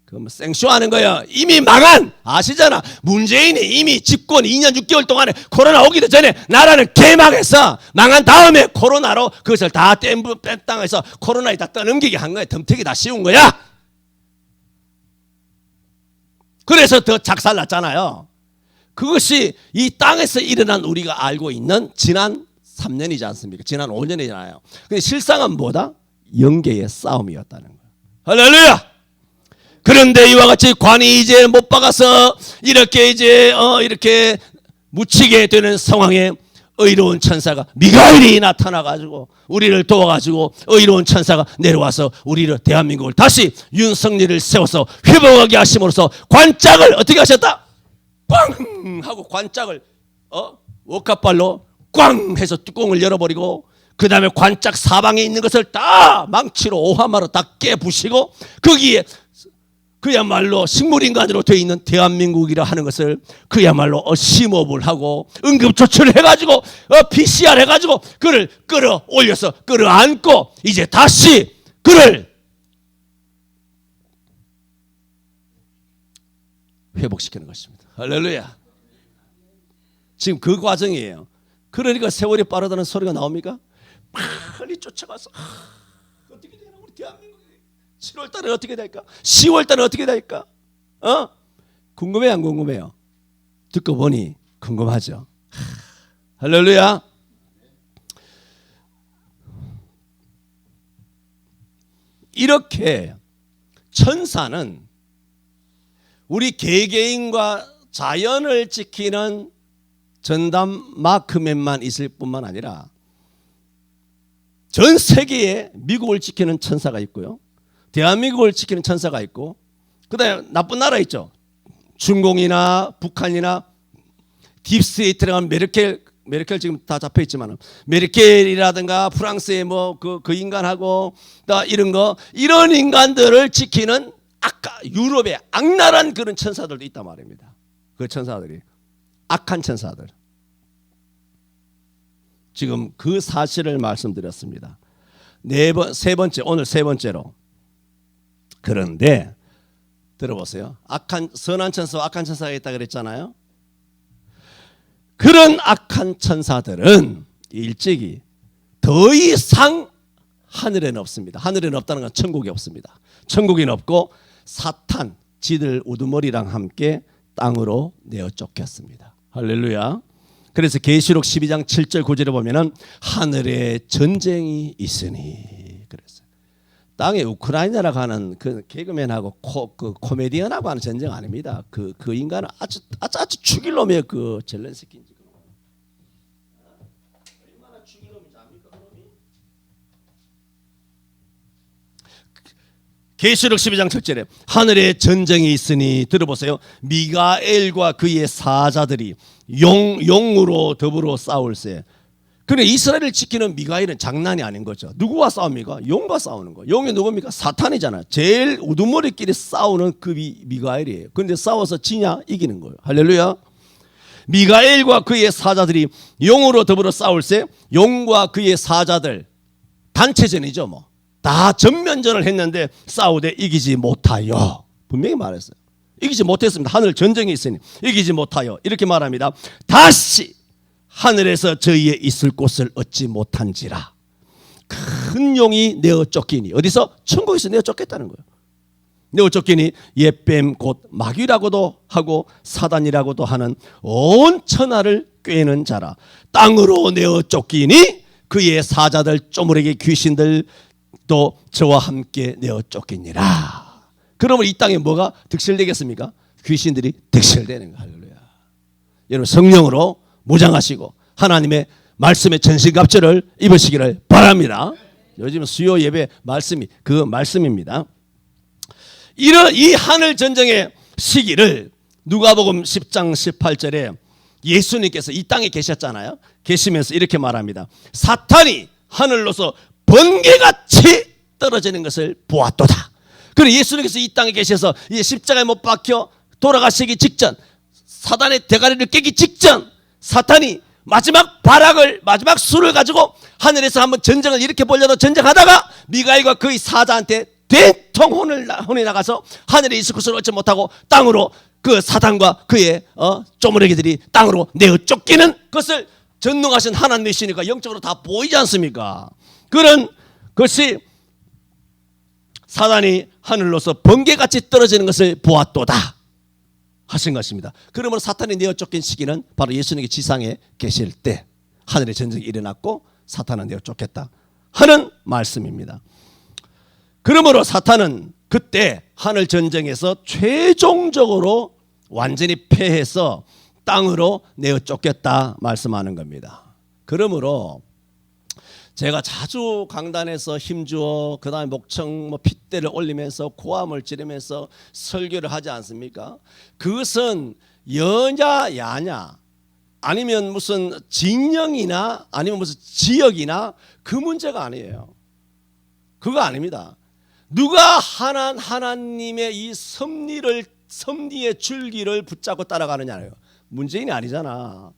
그럼 생쇼하는 거예요. 이미 망한, 아시잖아. 문재인이 이미 집권 2년 6개월 동안에 코로나 오기도 전에 나라는 개망했어. 망한 다음에 코로나로 그것을 다 뺀땅해서 코로나에 다 떠넘기게 한 거야. 덤태기 다 씌운 거야. 그래서 더 작살났잖아요. 그것이 이 땅에서 일어난 우리가 알고 있는 지난 3년이지 않습니까? 지난 5년이잖아요. 근데 실상은 뭐다? 영계의 싸움이었다는 거예요. 할렐루야! 그런데 이와 같이 관이 이제 못 박아서 이렇게 이렇게 묻히게 되는 상황에 의로운 천사가 미가엘이 나타나가지고 우리를 도와가지고 의로운 천사가 내려와서 우리를, 대한민국을 다시 윤석열을 세워서 회복하게 하심으로써 관짝을 어떻게 하셨다? 꽝! 하고 관짝을 워카발로 꽝! 해서 뚜껑을 열어버리고, 그 다음에 관짝 사방에 있는 것을 다 망치로 오하마로 다 깨부시고 거기에 그야말로 식물인간으로 되어 있는 대한민국이라 하는 것을 그야말로 심호흡을 하고 응급조치를 해가지고 PCR 해가지고 그를 끌어올려서 끌어안고 이제 다시 그를 회복시키는 것입니다. 할렐루야. 지금 그 과정이에요. 그러니까 세월이 빠르다는 소리가 나옵니까? 빨리 쫓아가서 어떻게 되나 우리 대한민국이 7월 달에 어떻게 될까? 10월 달에 어떻게 될까? 궁금해요, 안 궁금해요? 듣고 보니 궁금하죠. 할렐루야. 이렇게 천사는 우리 개개인과 자연을 지키는 전담 마크맨만 있을 뿐만 아니라 전 세계에 미국을 지키는 천사가 있고요, 대한민국을 지키는 천사가 있고, 그다음에 나쁜 나라 있죠. 중공이나 북한이나 딥스테이트라는 메르켈 지금 다 잡혀 있지만 메르켈이라든가 프랑스의 뭐 그 인간하고 이런 거, 이런 인간들을 지키는 아까 유럽의 악랄한 그런 천사들도 있단 말입니다. 그 천사들이 악한 천사들. 지금 그 사실을 말씀드렸습니다. 오늘 세 번째로. 그런데 들어보세요. 선한 천사와 악한 천사가 있다 그랬잖아요. 그런 악한 천사들은 일찍이 더 이상 하늘에는 없습니다. 하늘에는 없다는 건 천국에 없습니다. 천국에는 없고 사탄, 지들 우두머리랑 함께 땅으로 내어 쫓겼습니다. 할렐루야. 그래서 계시록 12장 7절 9절에 보면은 하늘에 전쟁이 있으니 그랬어요. 땅에 우크라이나라고 하는 그 개그맨하고 그 코미디언하고 하는 전쟁 아닙니다. 그 인간은 아주 죽일 놈이에요. 그 젤렌스키인지. 얼마나 죽일 놈인지 압니까, 그놈이? 계시록 12장 7절에 하늘에 전쟁이 있으니 들어보세요. 미가엘과 그의 사자들이 용으로 더불어 싸울세. 그래, 이스라엘을 지키는 미가엘은 장난이 아닌 거죠. 누구와 싸웁니까? 용과 싸우는 거. 용이 누굽니까? 사탄이잖아요. 제일 우두머리끼리 싸우는 그 미가엘이에요. 그런데 싸워서 지냐? 이기는 거예요. 할렐루야. 미가엘과 그의 사자들이 용으로 더불어 싸울세. 용과 그의 사자들 단체전이죠 뭐. 다 전면전을 했는데 싸우되 이기지 못하여. 분명히 말했어요. 이기지 못했습니다. 하늘 전쟁이 있으니 이기지 못하여. 이렇게 말합니다. 다시 하늘에서 저희의 있을 곳을 얻지 못한지라. 큰 용이 내어 쫓기니. 어디서? 천국에서 내어 쫓겼다는 거예요. 내어 쫓기니 옛뱀 곧 마귀라고도 하고 사단이라고도 하는 온 천하를 꿰는 자라. 땅으로 내어 쫓기니 그의 사자들 쪼무레기 귀신들 또 저와 함께 내어 쫓기니라. 그러면 이 땅에 뭐가 득실되겠습니까? 귀신들이 득실되는 거예요. 할렐루야. 여러분 성령으로 무장하시고 하나님의 말씀의 전신갑주를 입으시기를 바랍니다. 요즘 수요 예배 말씀이 그 말씀입니다. 이런 이 하늘 전쟁의 시기를 누가복음 10장 18절에 예수님께서 이 땅에 계셨잖아요. 계시면서 이렇게 말합니다. 사탄이 하늘로서 번개같이 떨어지는 것을 보았도다. 그리고 예수님께서 이 땅에 계셔서 이 십자가에 못 박혀 돌아가시기 직전, 사단의 대가리를 깨기 직전, 사탄이 마지막 술을 가지고 하늘에서 한번 전쟁을 일으켜 보려고 전쟁하다가 미가엘과 그의 사자한테 된통 혼이 나가서 하늘에 있을 곳을 얻지 못하고 땅으로 그 사단과 그의 쪼무레기들이 땅으로 내어 쫓기는 것을 전능하신 하나님이시니까 영적으로 다 보이지 않습니까? 그런 것이 사단이 하늘로서 번개같이 떨어지는 것을 보았도다 하신 것입니다. 그러므로 사탄이 내어 쫓긴 시기는 바로 예수님이 지상에 계실 때 하늘의 전쟁이 일어났고 사탄은 내어 쫓겼다 하는 말씀입니다. 그러므로 사탄은 그때 하늘 전쟁에서 최종적으로 완전히 패해서 땅으로 내어 쫓겼다 말씀하는 겁니다. 그러므로 제가 자주 강단에서 힘주어 그 다음에 목청 핏대를 올리면서 고함을 지르면서 설교를 하지 않습니까? 그것은 여냐 야냐 아니면 무슨 진영이나 아니면 무슨 지역이나 그 문제가 아니에요. 그거 아닙니다. 누가 하나님의 이 섭리의 줄기를 붙잡고 따라가느냐예요. 문재인이 아니잖아.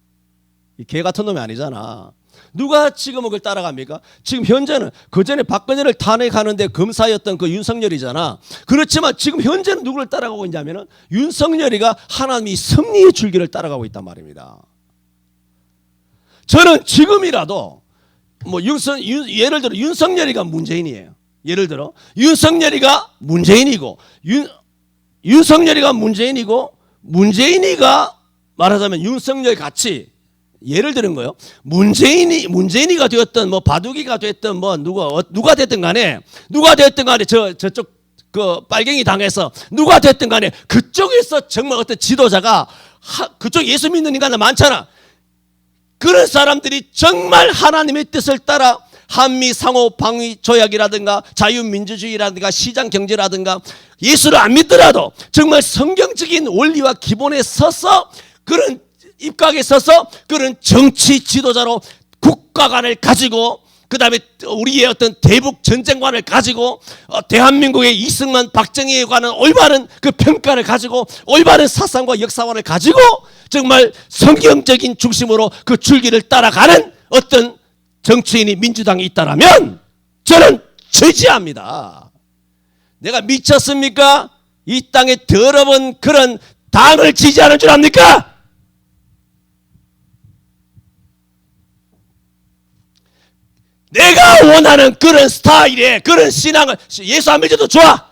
이 개 같은 놈이 아니잖아. 누가 지금은 그걸 따라갑니까? 지금 현재는 그전에 박근혜를 탄핵하는데 검사였던 그 윤석열이잖아. 그렇지만 지금 현재는 누구를 따라가고 있냐면은 윤석열이가 하나님이 섭리의 줄기를 따라가고 있단 말입니다. 저는 지금이라도 예를 들어 윤석열이가 문재인이에요. 예를 들어 윤석열이가 문재인이고 윤석열이가 문재인이고 문재인이가 말하자면 윤석열 같이 예를 드는 거예요. 문재인이가 되었던 뭐 바둑이가 됐던 뭐 누가 됐든 간에 저쪽 그 빨갱이 당에서 누가 됐든 간에 그쪽에서 정말 어떤 지도자가 그쪽 예수 믿는 인간들 많잖아. 그런 사람들이 정말 하나님의 뜻을 따라 한미 상호 방위 조약이라든가 자유민주주의라든가 시장 경제라든가 예수를 안 믿더라도 정말 성경적인 원리와 기본에 서서 그런 입각에 서서 그런 정치 지도자로 국가관을 가지고 그 다음에 우리의 어떤 대북 전쟁관을 가지고 대한민국의 이승만 박정희에 관한 올바른 그 평가를 가지고 올바른 사상과 역사관을 가지고 정말 성경적인 중심으로 그 줄기를 따라가는 어떤 정치인이 민주당에 있다라면 저는 지지합니다. 내가 미쳤습니까? 이 땅에 더러운 그런 당을 지지하는 줄 압니까? 내가 원하는 그런 스타일의 그런 신앙을 예수 안 믿어도 좋아.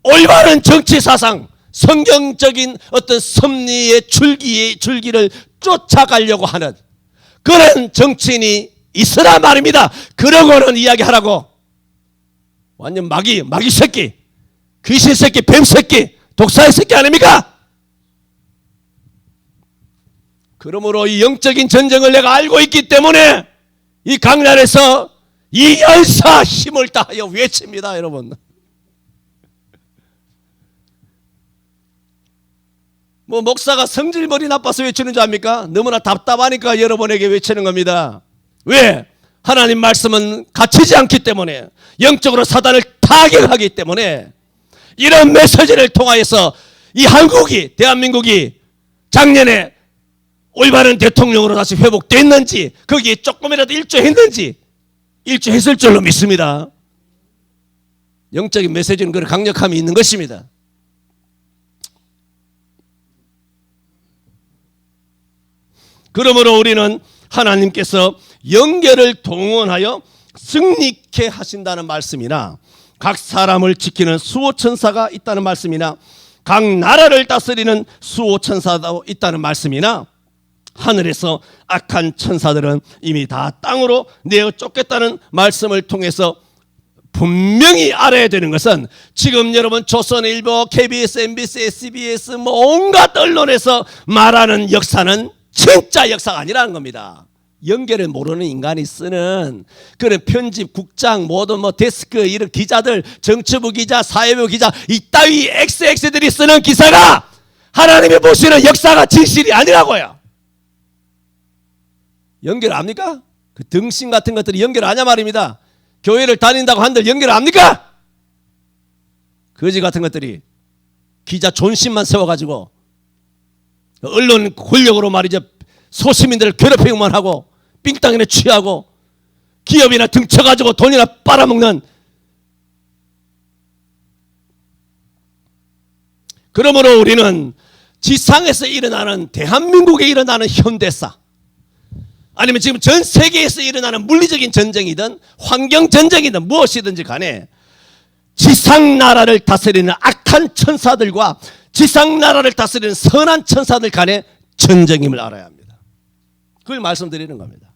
올바른 정치 사상, 성경적인 어떤 섭리의 줄기를 쫓아가려고 하는 그런 정치인이 있으라 말입니다. 그러고는 이야기하라고. 완전 마귀 새끼, 귀신 새끼, 뱀 새끼, 독사의 새끼 아닙니까? 그러므로 이 영적인 전쟁을 내가 알고 있기 때문에 이 강단에서 이 열사 힘을 다하여 외칩니다, 여러분. 뭐 목사가 성질머리 나빠서 외치는 줄 압니까? 너무나 답답하니까 여러분에게 외치는 겁니다. 왜? 하나님 말씀은 갇히지 않기 때문에, 영적으로 사단을 타격하기 때문에 이런 메시지를 통하여서 이 한국이, 대한민국이 작년에 올바른 대통령으로 다시 회복됐는지, 거기에 조금이라도 일조했는지, 일조했을 줄로 믿습니다. 영적인 메시지는 그런 강력함이 있는 것입니다. 그러므로 우리는 하나님께서 영계를 동원하여 승리케 하신다는 말씀이나 각 사람을 지키는 수호천사가 있다는 말씀이나 각 나라를 다스리는 수호천사도 있다는 말씀이나 하늘에서 악한 천사들은 이미 다 땅으로 내어 쫓겠다는 말씀을 통해서 분명히 알아야 되는 것은 지금 여러분 조선일보, KBS, MBC, SBS 뭐 온갖 언론에서 말하는 역사는 진짜 역사가 아니라는 겁니다. 연결을 모르는 인간이 쓰는 그런 편집, 국장, 모든 뭐 데스크 이런 기자들, 정치부 기자, 사회부 기자 이따위 XX들이 쓰는 기사가 하나님이 보시는 역사가 진실이 아니라고요. 연결 압니까? 그 등신 같은 것들이 연결 아냐 말입니다. 교회를 다닌다고 한들 연결 압니까? 거지 같은 것들이 기자 존심만 세워가지고 언론 권력으로 말이죠, 소시민들을 괴롭히기만 하고 삥땅이나 취하고 기업이나 등쳐가지고 돈이나 빨아먹는. 그러므로 우리는 지상에서 일어나는, 대한민국에 일어나는 현대사, 아니면 지금 전 세계에서 일어나는 물리적인 전쟁이든 환경 전쟁이든 무엇이든지 간에 지상 나라를 다스리는 악한 천사들과 지상 나라를 다스리는 선한 천사들 간의 전쟁임을 알아야 합니다. 그걸 말씀드리는 겁니다.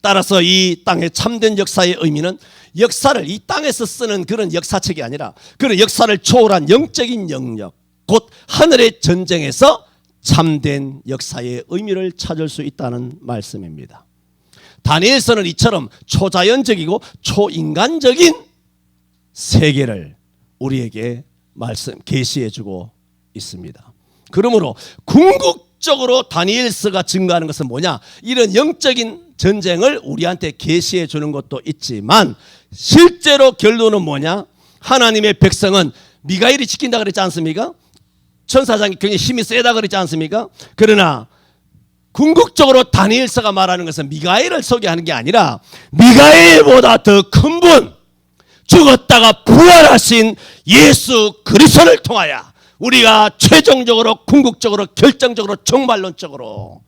따라서 이 땅의 참된 역사의 의미는 역사를 이 땅에서 쓰는 그런 역사책이 아니라 그런 역사를 초월한 영적인 영역, 곧 하늘의 전쟁에서 참된 역사의 의미를 찾을 수 있다는 말씀입니다. 다니엘서는 이처럼 초자연적이고 초인간적인 세계를 우리에게 계시해주고 있습니다. 그러므로 궁극적으로 다니엘서가 증거하는 것은 뭐냐? 이런 영적인 전쟁을 우리한테 계시해 주는 것도 있지만 실제로 결론은 뭐냐? 하나님의 백성은 미가엘이 지킨다 그랬지 않습니까? 천사장이 굉장히 힘이 세다 그랬지 않습니까? 그러나 궁극적으로 다니엘서가 말하는 것은 미가엘을 소개하는 게 아니라 미가엘보다 더 큰 분, 죽었다가 부활하신 예수 그리스도를 통하여 우리가 최종적으로, 궁극적으로, 결정적으로, 종말론적으로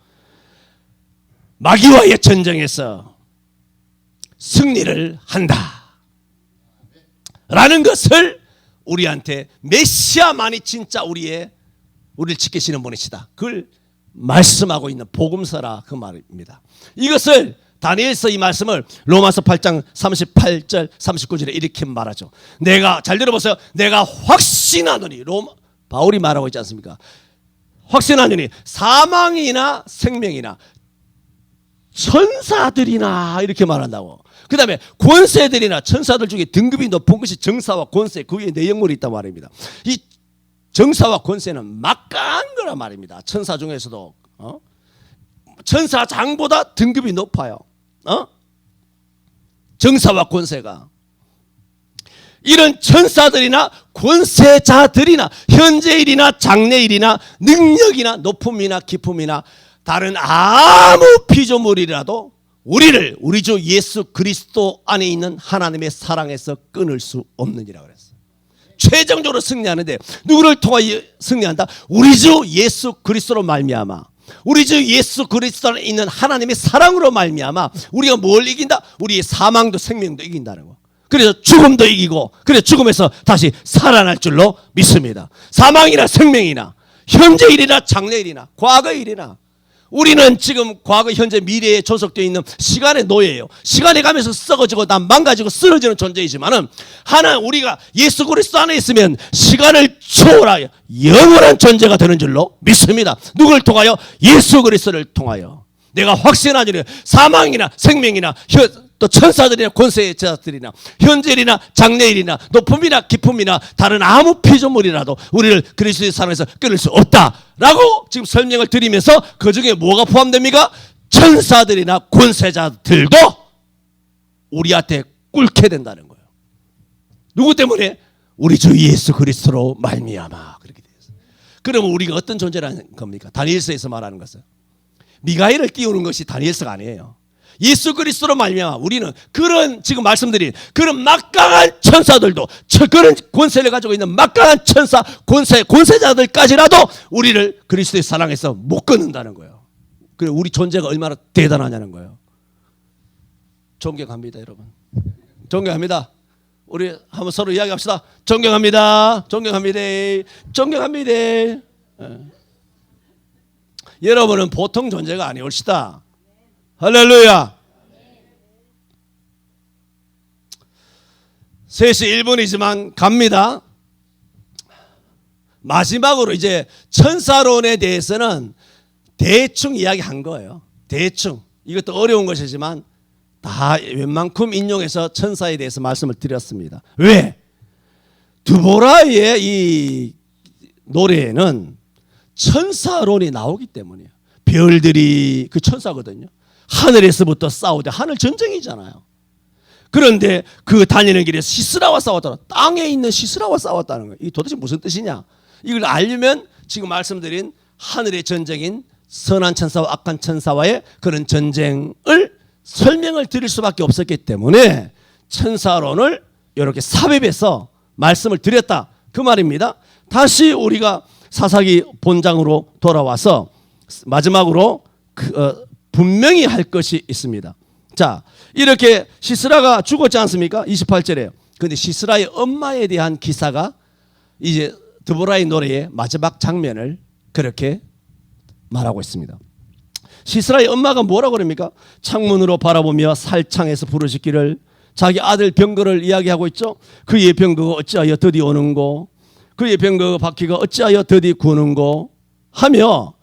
마귀와의 전쟁에서 승리를 한다 라는 것을 우리한테 메시아만이 진짜 우리를 지키시는 분이시다. 그걸 말씀하고 있는 복음서라 그 말입니다. 이것을 다니엘서 이 말씀을 로마서 8장 38절 39절에 이렇게 말하죠. 내가 잘 들어보세요. 내가 확신하노니 바울이 말하고 있지 않습니까? 확신하노니 사망이나 생명이나 천사들이나 이렇게 말한다고. 그 다음에 권세들이나 천사들 중에 등급이 높은 것이 정사와 권세, 그 위에 내용물이 있단 말입니다. 이 정사와 권세는 막강한 거란 말입니다. 천사 중에서도 천사장보다 등급이 높아요. 정사와 권세가. 이런 천사들이나 권세자들이나 현재일이나 장래일이나 능력이나 높음이나 기품이나 다른 아무 피조물이라도 우리 주 예수 그리스도 안에 있는 하나님의 사랑에서 끊을 수 없느니라 그랬어요. 최종적으로 승리하는데 누구를 통하여 승리한다? 우리 주 예수 그리스도로 말미암아, 우리 주 예수 그리스도 안에 있는 하나님의 사랑으로 말미암아 우리가 뭘 이긴다? 우리의 사망도 생명도 이긴다는 거. 그래서 죽음도 이기고, 그래서 죽음에서 다시 살아날 줄로 믿습니다. 사망이나 생명이나 현재일이나 장래일이나 과거일이나 우리는 지금 과거, 현재, 미래에 존속되어 있는 시간의 노예예요. 시간에 가면서 썩어지고 다 망가지고 쓰러지는 존재이지만은 우리가 예수 그리스도 안에 있으면 시간을 초월하여 영원한 존재가 되는 줄로 믿습니다. 누구를 통하여? 예수 그리스도를 통하여. 내가 확신하니 사망이나 생명이나 또 천사들이나 권세자들이나 현재일이나 장래일이나 높음이나 기품이나 다른 아무 피조물이라도 우리를 그리스도의 사랑에서 끊을 수 없다라고 지금 설명을 드리면서 그 중에 뭐가 포함됩니까? 천사들이나 권세자들도 우리한테 꿇게 된다는 거예요. 누구 때문에? 우리 주 예수 그리스도로 말미암아 그렇게 되었어요. 그러면 우리가 어떤 존재라는 겁니까? 다니엘서에서 말하는 것은 미가엘을 띄우는 것이 다니엘서가 아니에요. 예수 그리스도로 말미암아 우리는 그런 지금 말씀드린 그런 막강한 천사들도 그런 권세를 가지고 있는 막강한 천사 권세자들까지라도 우리를 그리스도의 사랑에서 못 끊는다는 거예요. 그래 우리 존재가 얼마나 대단하냐는 거예요. 존경합니다, 여러분. 존경합니다. 우리 한번 서로 이야기합시다. 존경합니다. 존경합니다. 존경합니다. 여러분은 보통 존재가 아니올시다. 할렐루야. 3시 1분이지만 갑니다. 마지막으로 이제 천사론에 대해서는 대충 이야기한 거예요. 대충. 이것도 어려운 것이지만 다 웬만큼 인용해서 천사에 대해서 말씀을 드렸습니다. 왜? 드보라의 이 노래에는 천사론이 나오기 때문이에요. 별들이 그 천사거든요. 하늘에서부터 싸우되 하늘 전쟁이잖아요. 그런데 그 다니는 길에 시스라와 싸웠다. 땅에 있는 시스라와 싸웠다는 거예요. 이게 도대체 무슨 뜻이냐? 이걸 알려면 지금 말씀드린 하늘의 전쟁인 선한 천사와 악한 천사와의 그런 전쟁을 설명을 드릴 수밖에 없었기 때문에 천사론을 이렇게 삽입해서 말씀을 드렸다 그 말입니다. 다시 우리가 사사기 본장으로 돌아와서 마지막으로 분명히 할 것이 있습니다. 자, 이렇게 시스라가 죽었지 않습니까? 28절에요. 그런데 시스라의 엄마에 대한 기사가 이제 드보라의 노래의 마지막 장면을 그렇게 말하고 있습니다. 시스라의 엄마가 뭐라고 그럽니까? 창문으로 바라보며 살창에서 부르짖기를 자기 아들 병거를 이야기하고 있죠. 그의 병거가 어찌하여 더디 오는고 그의 병거가 바퀴가 어찌하여 더디 구는고 하며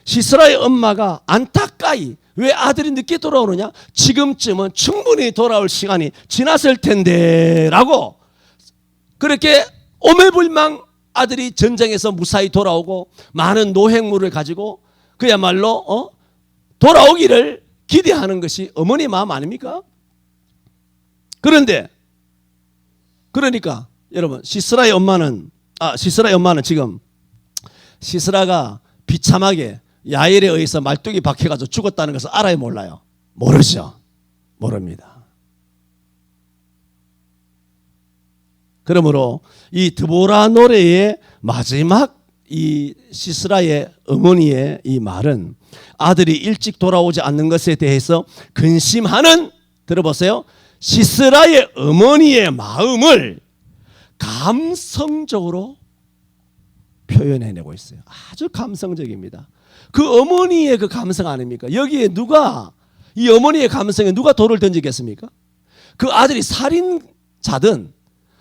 시스라의 엄마가 안타까이 왜 아들이 늦게 돌아오느냐? 지금쯤은 충분히 돌아올 시간이 지났을 텐데 라고 그렇게 오매불망 아들이 전쟁에서 무사히 돌아오고 많은 노획물을 가지고 그야말로 돌아오기를 기대하는 것이 어머니 마음 아닙니까? 그러니까 여러분 시스라의 엄마는 지금 시스라가 비참하게 야엘에 의해서 말뚝이 박혀가지고 죽었다는 것을 알아요, 몰라요? 모르죠. 모릅니다. 그러므로 이 드보라 노래의 마지막 이 시스라의 어머니의 이 말은 아들이 일찍 돌아오지 않는 것에 대해서 근심하는, 들어보세요, 시스라의 어머니의 마음을 감성적으로 표현해내고 있어요. 아주 감성적입니다. 그 어머니의 그 감성 아닙니까? 여기에 누가, 이 어머니의 감성에 누가 돌을 던지겠습니까? 그 아들이 살인자든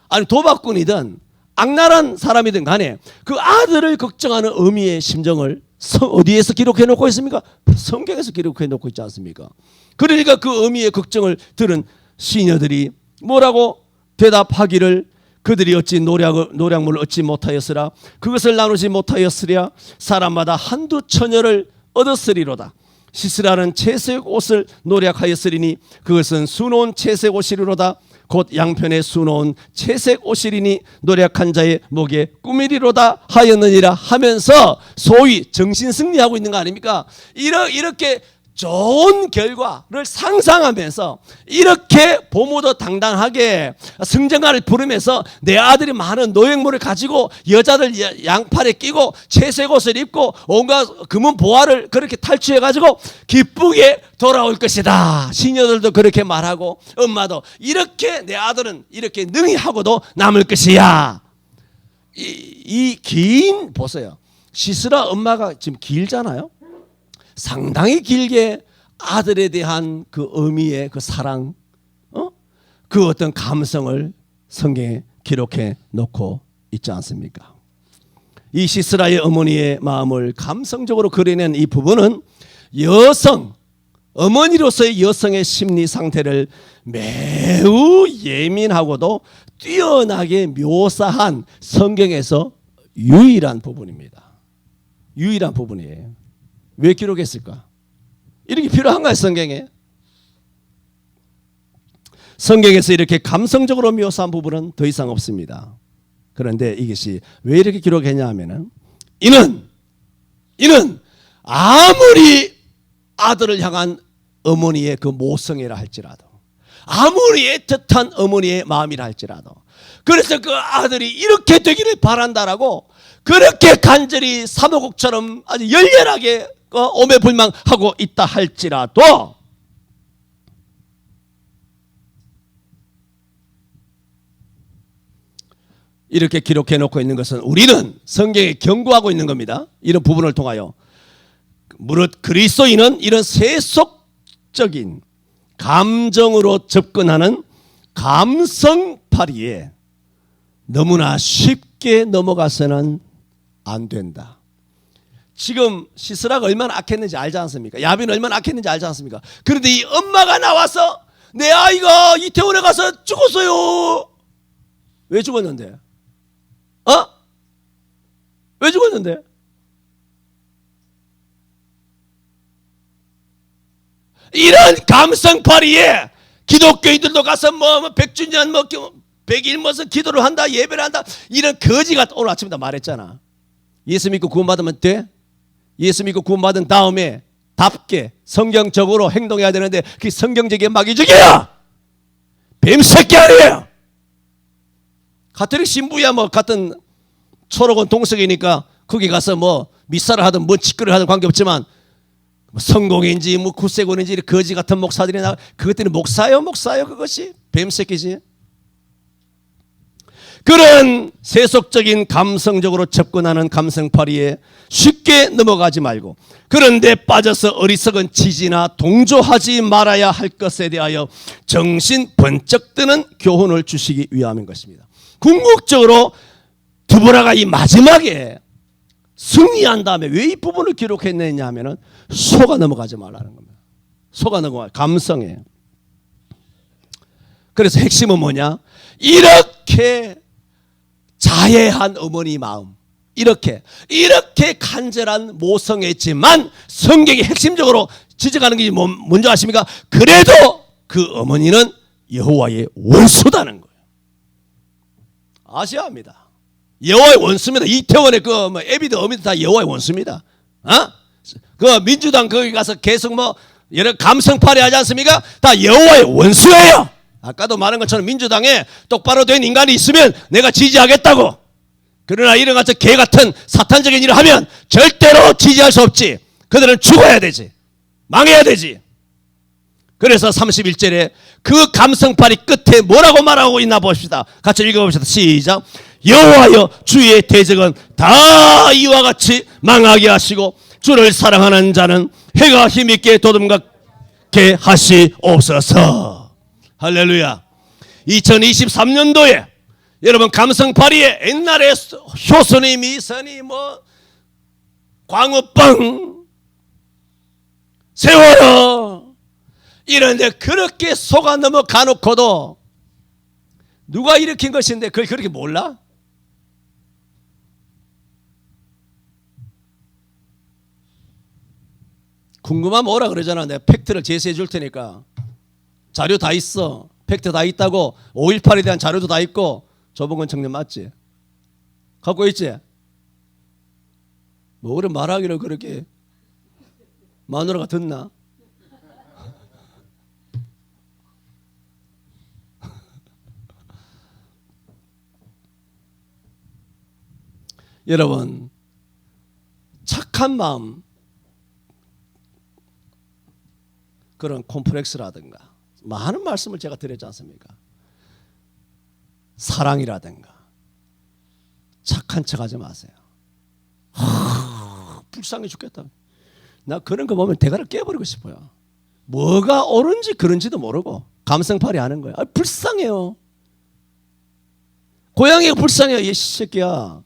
아니 도박꾼이든 악랄한 사람이든 간에 그 아들을 걱정하는 어미의 심정을 어디에서 기록해 놓고 있습니까? 성경에서 기록해 놓고 있지 않습니까? 그러니까 그 어미의 걱정을 들은 시녀들이 뭐라고 대답하기를, 그들이 어찌 노략물을 얻지 못하였으라, 그것을 나누지 못하였으랴, 사람마다 한두 처녀를 얻었으리로다. 시스라는 채색 옷을 노략하였으리니 그것은 수놓은 채색 옷이리로다. 곧 양편에 수놓은 채색 옷이리니 노략한 자의 목에 꾸미리로다 하였느니라 하면서 소위 정신승리하고 있는 거 아닙니까? 이렇게 좋은 결과를 상상하면서 이렇게 보모도 당당하게 승전가를 부르면서 내 아들이 많은 노획물을 가지고 여자들 양팔에 끼고 채색 옷을 입고 온갖 금은 보화를 그렇게 탈취해 가지고 기쁘게 돌아올 것이다. 시녀들도 그렇게 말하고 엄마도 이렇게 내 아들은 이렇게 능히 하고도 남을 것이야. 이 긴 보세요. 시스라 엄마가 지금 길잖아요. 상당히 길게 아들에 대한 그 어미의 그 사랑, 그 어떤 감성을 성경에 기록해 놓고 있지 않습니까? 이 시스라의 어머니의 마음을 감성적으로 그려낸 이 부분은 어머니로서의 여성의 심리 상태를 매우 예민하고도 뛰어나게 묘사한 성경에서 유일한 부분입니다. 유일한 부분이에요. 왜 기록했을까? 이렇게 필요한가요, 성경에? 성경에서 이렇게 감성적으로 묘사한 부분은 더 이상 없습니다. 그런데 이것이 왜 이렇게 기록했냐 하면은 이는 아무리 아들을 향한 어머니의 그 모성애라 할지라도, 아무리 애틋한 어머니의 마음이라 할지라도, 그래서 그 아들이 이렇게 되기를 바란다라고 그렇게 간절히 사모곡처럼 아주 열렬하게 오매불망하고 있다 할지라도 이렇게 기록해 놓고 있는 것은 우리는 성경에 경고하고 있는 겁니다. 이런 부분을 통하여 무릇 그리스도인은 이런 세속적인 감정으로 접근하는 감성팔이에 너무나 쉽게 넘어가서는 안 된다. 지금 시스라가 얼마나 악했는지 알지 않습니까? 야빈은 얼마나 악했는지 알지 않습니까? 그런데 이 엄마가 나와서 내 아이가 이태원에 가서 죽었어요. 왜 죽었는데? 왜 죽었는데? 이런 감성팔이에 기독교인들도 가서 뭐 100주년 뭐 100일 무슨 기도를 한다, 예배를 한다, 이런 거지가 오늘 아침부터 말했잖아. 예수 믿고 구원받으면 돼? 예수 믿고 구원받은 다음에 답게 성경적으로 행동해야 되는데 그 성경적인 마귀적이야. 뱀새끼 아니에요. 가톨릭 신부야 뭐 같은 초록은 동석이니까 거기 가서 뭐 미사를 하든 뭐 치과를 하든 관계없지만 뭐 성공인지 뭐 구세군인지 거지 같은 목사들이 나, 그것들이 목사요 그것이 뱀새끼지. 그런 세속적인 감성적으로 접근하는 감성팔이에 쉽게 넘어가지 말고, 그런데 빠져서 어리석은 지지나 동조하지 말아야 할 것에 대하여 정신 번쩍 드는 교훈을 주시기 위함인 것입니다. 궁극적으로 드보라가 이 마지막에 승리한 다음에 왜 이 부분을 기록했느냐 하면은 속아 넘어가지 말라는 겁니다. 속아 넘어가, 감성에. 그래서 핵심은 뭐냐? 이렇게 자애한 어머니 마음, 이렇게 간절한 모성애지만 성경이 핵심적으로 지적하는 게 뭔지 아십니까? 그래도 그 어머니는 여호와의 원수다는 거예요. 아셔야 합니다. 여호와의 원수입니다. 이태원의 그 뭐 애비들 어미들 다 여호와의 원수입니다. 그 민주당 거기 가서 계속 뭐 여러 감성팔이 하지 않습니까? 다 여호와의 원수예요. 아까도 말한 것처럼 민주당에 똑바로 된 인간이 있으면 내가 지지하겠다고. 그러나 이런 같은 개 같은 사탄적인 일을 하면 절대로 지지할 수 없지. 그들은 죽어야 되지. 망해야 되지. 그래서 31절에 그 감성팔이 끝에 뭐라고 말하고 있나 봅시다. 같이 읽어봅시다. 시작. 여호와여 주의 대적은 다 이와 같이 망하게 하시고 주를 사랑하는 자는 해가 힘있게 도듬갑게 하시옵소서. 할렐루야. 2023년도에 여러분 감성팔이에 옛날에 효선이 미선이 광우빵 세워요 이런데 그렇게 속아 넘어가 놓고도 누가 일으킨 것인데 그걸 그렇게 몰라? 궁금하면 오라 그러잖아. 내가 팩트를 제시해 줄 테니까. 자료 다 있어. 팩트 다 있다고. 5.18에 대한 자료도 다 있고. 조봉근 청년 맞지? 갖고 있지? 뭐 그런 말하기를 그렇게 마누라가 듣나? 여러분, 착한 마음, 그런 콤플렉스라든가 많은 말씀을 제가 드렸지 않습니까? 사랑이라든가 착한 척하지 마세요. 불쌍해 죽겠다. 나 그런 거 보면 대가를 깨버리고 싶어요. 뭐가 옳은지 그런지도 모르고 감성팔이 하는 거야. 불쌍해요. 고양이가 불쌍해요. 이 새끼야,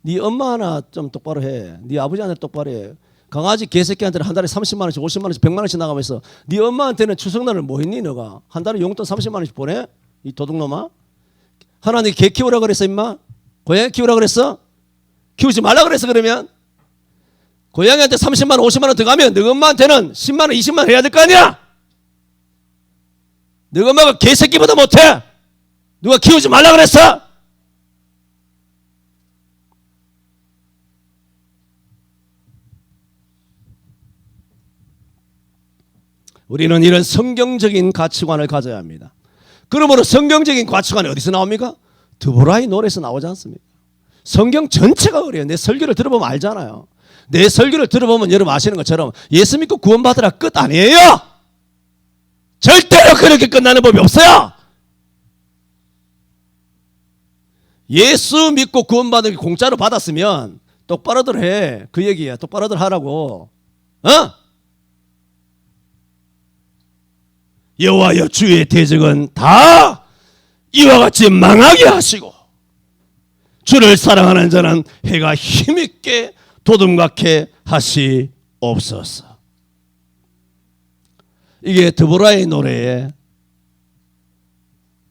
네 엄마 하나 좀 똑바로 해. 네 아버지한테 똑바로 해. 강아지 개새끼한테는 한 달에 30만 원씩 50만 원씩 100만 원씩 나가면서 네 엄마한테는 추석날을 뭐 했니 너가? 한 달에 용돈 30만 원씩 보내? 이 도둑놈아. 하나님 개 키우라 그랬어 임마? 고양이 키우라 그랬어? 키우지 말라 그랬어. 그러면 고양이한테 30만 원 50만 원 들어가면 너 엄마한테는 10만 원 20만 원 해야 될 거 아니야? 너 엄마가 개새끼보다 못해? 누가 키우지 말라 그랬어? 우리는 이런 성경적인 가치관을 가져야 합니다. 그러므로 성경적인 가치관이 어디서 나옵니까? 드보라의 노래에서 나오지 않습니까? 성경 전체가 그래요. 내 설교를 들어보면 알잖아요. 내 설교를 들어보면 여러분 아시는 것처럼 예수 믿고 구원받으라 끝 아니에요. 절대로 그렇게 끝나는 법이 없어요. 예수 믿고 구원받은 공짜로 받았으면 똑바로들 해. 그 얘기야. 똑바로들 하라고. 여호와여 주의 대적은 다 이와 같이 망하게 하시고 주를 사랑하는 자는 해가 힘있게 도둑같게 하시옵소서. 이게 드보라의 노래의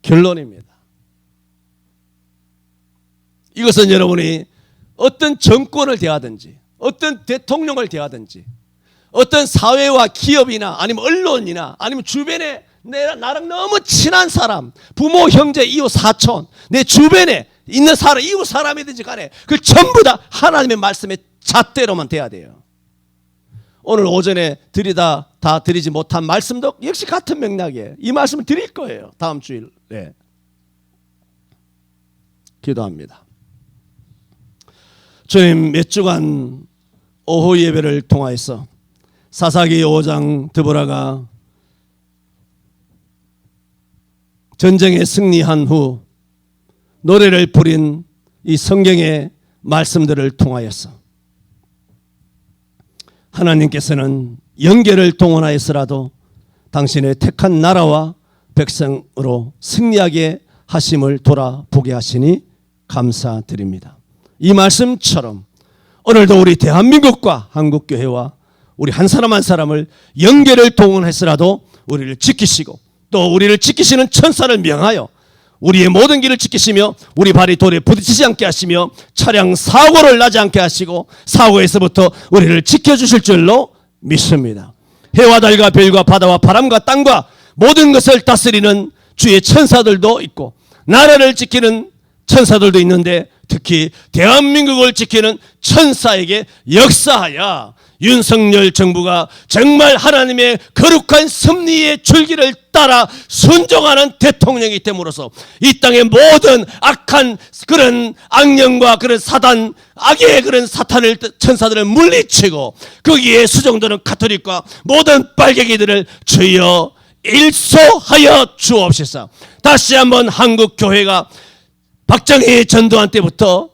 결론입니다. 이것은 여러분이 어떤 정권을 대하든지 어떤 대통령을 대하든지 어떤 사회와 기업이나 아니면 언론이나 아니면 주변에 나랑 너무 친한 사람, 부모, 형제, 이웃, 사촌, 내 주변에 있는 사람, 이웃 사람이든지 간에 그 전부 다 하나님의 말씀의 잣대로만 돼야 돼요. 오늘 오전에 다 드리지 못한 말씀도 역시 같은 맥락이에요. 이 말씀을 드릴 거예요. 다음 주일에. 기도합니다. 주님, 몇 주간 오후 예배를 통하여서 사사기 5장 드보라가 전쟁에 승리한 후 노래를 부린 이 성경의 말씀들을 통하여서 하나님께서는 영계를 동원하여서라도 당신의 택한 나라와 백성으로 승리하게 하심을 돌아보게 하시니 감사드립니다. 이 말씀처럼 오늘도 우리 대한민국과 한국교회와 우리 한 사람 한 사람을 영계를 동원해서라도 우리를 지키시고 또 우리를 지키시는 천사를 명하여 우리의 모든 길을 지키시며 우리 발이 돌에 부딪히지 않게 하시며 차량 사고를 나지 않게 하시고 사고에서부터 우리를 지켜주실 줄로 믿습니다. 해와 달과 별과 바다와 바람과 땅과 모든 것을 다스리는 주의 천사들도 있고 나라를 지키는 천사들도 있는데 특히 대한민국을 지키는 천사에게 역사하여 윤석열 정부가 정말 하나님의 거룩한 섭리의 줄기를 따라 순종하는 대통령이 됨으로써 이 땅의 모든 악한 그런 악령과 그런 사단, 악의 그런 사탄을 천사들을 물리치고 거기에 수종되는 가톨릭과 모든 빨갱이들을 주여 일소하여 주옵소서. 다시 한번 한국 교회가 박정희 전두환 때부터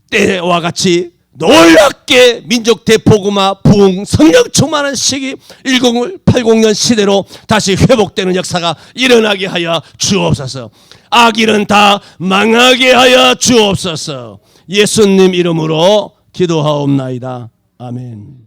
때와 같이 놀랍게 민족 대폭음화 부흥 성령 충만한 시기 1080년 시대로 다시 회복되는 역사가 일어나게 하여 주옵소서. 악일은 다 망하게 하여 주옵소서. 예수님 이름으로 기도하옵나이다. 아멘.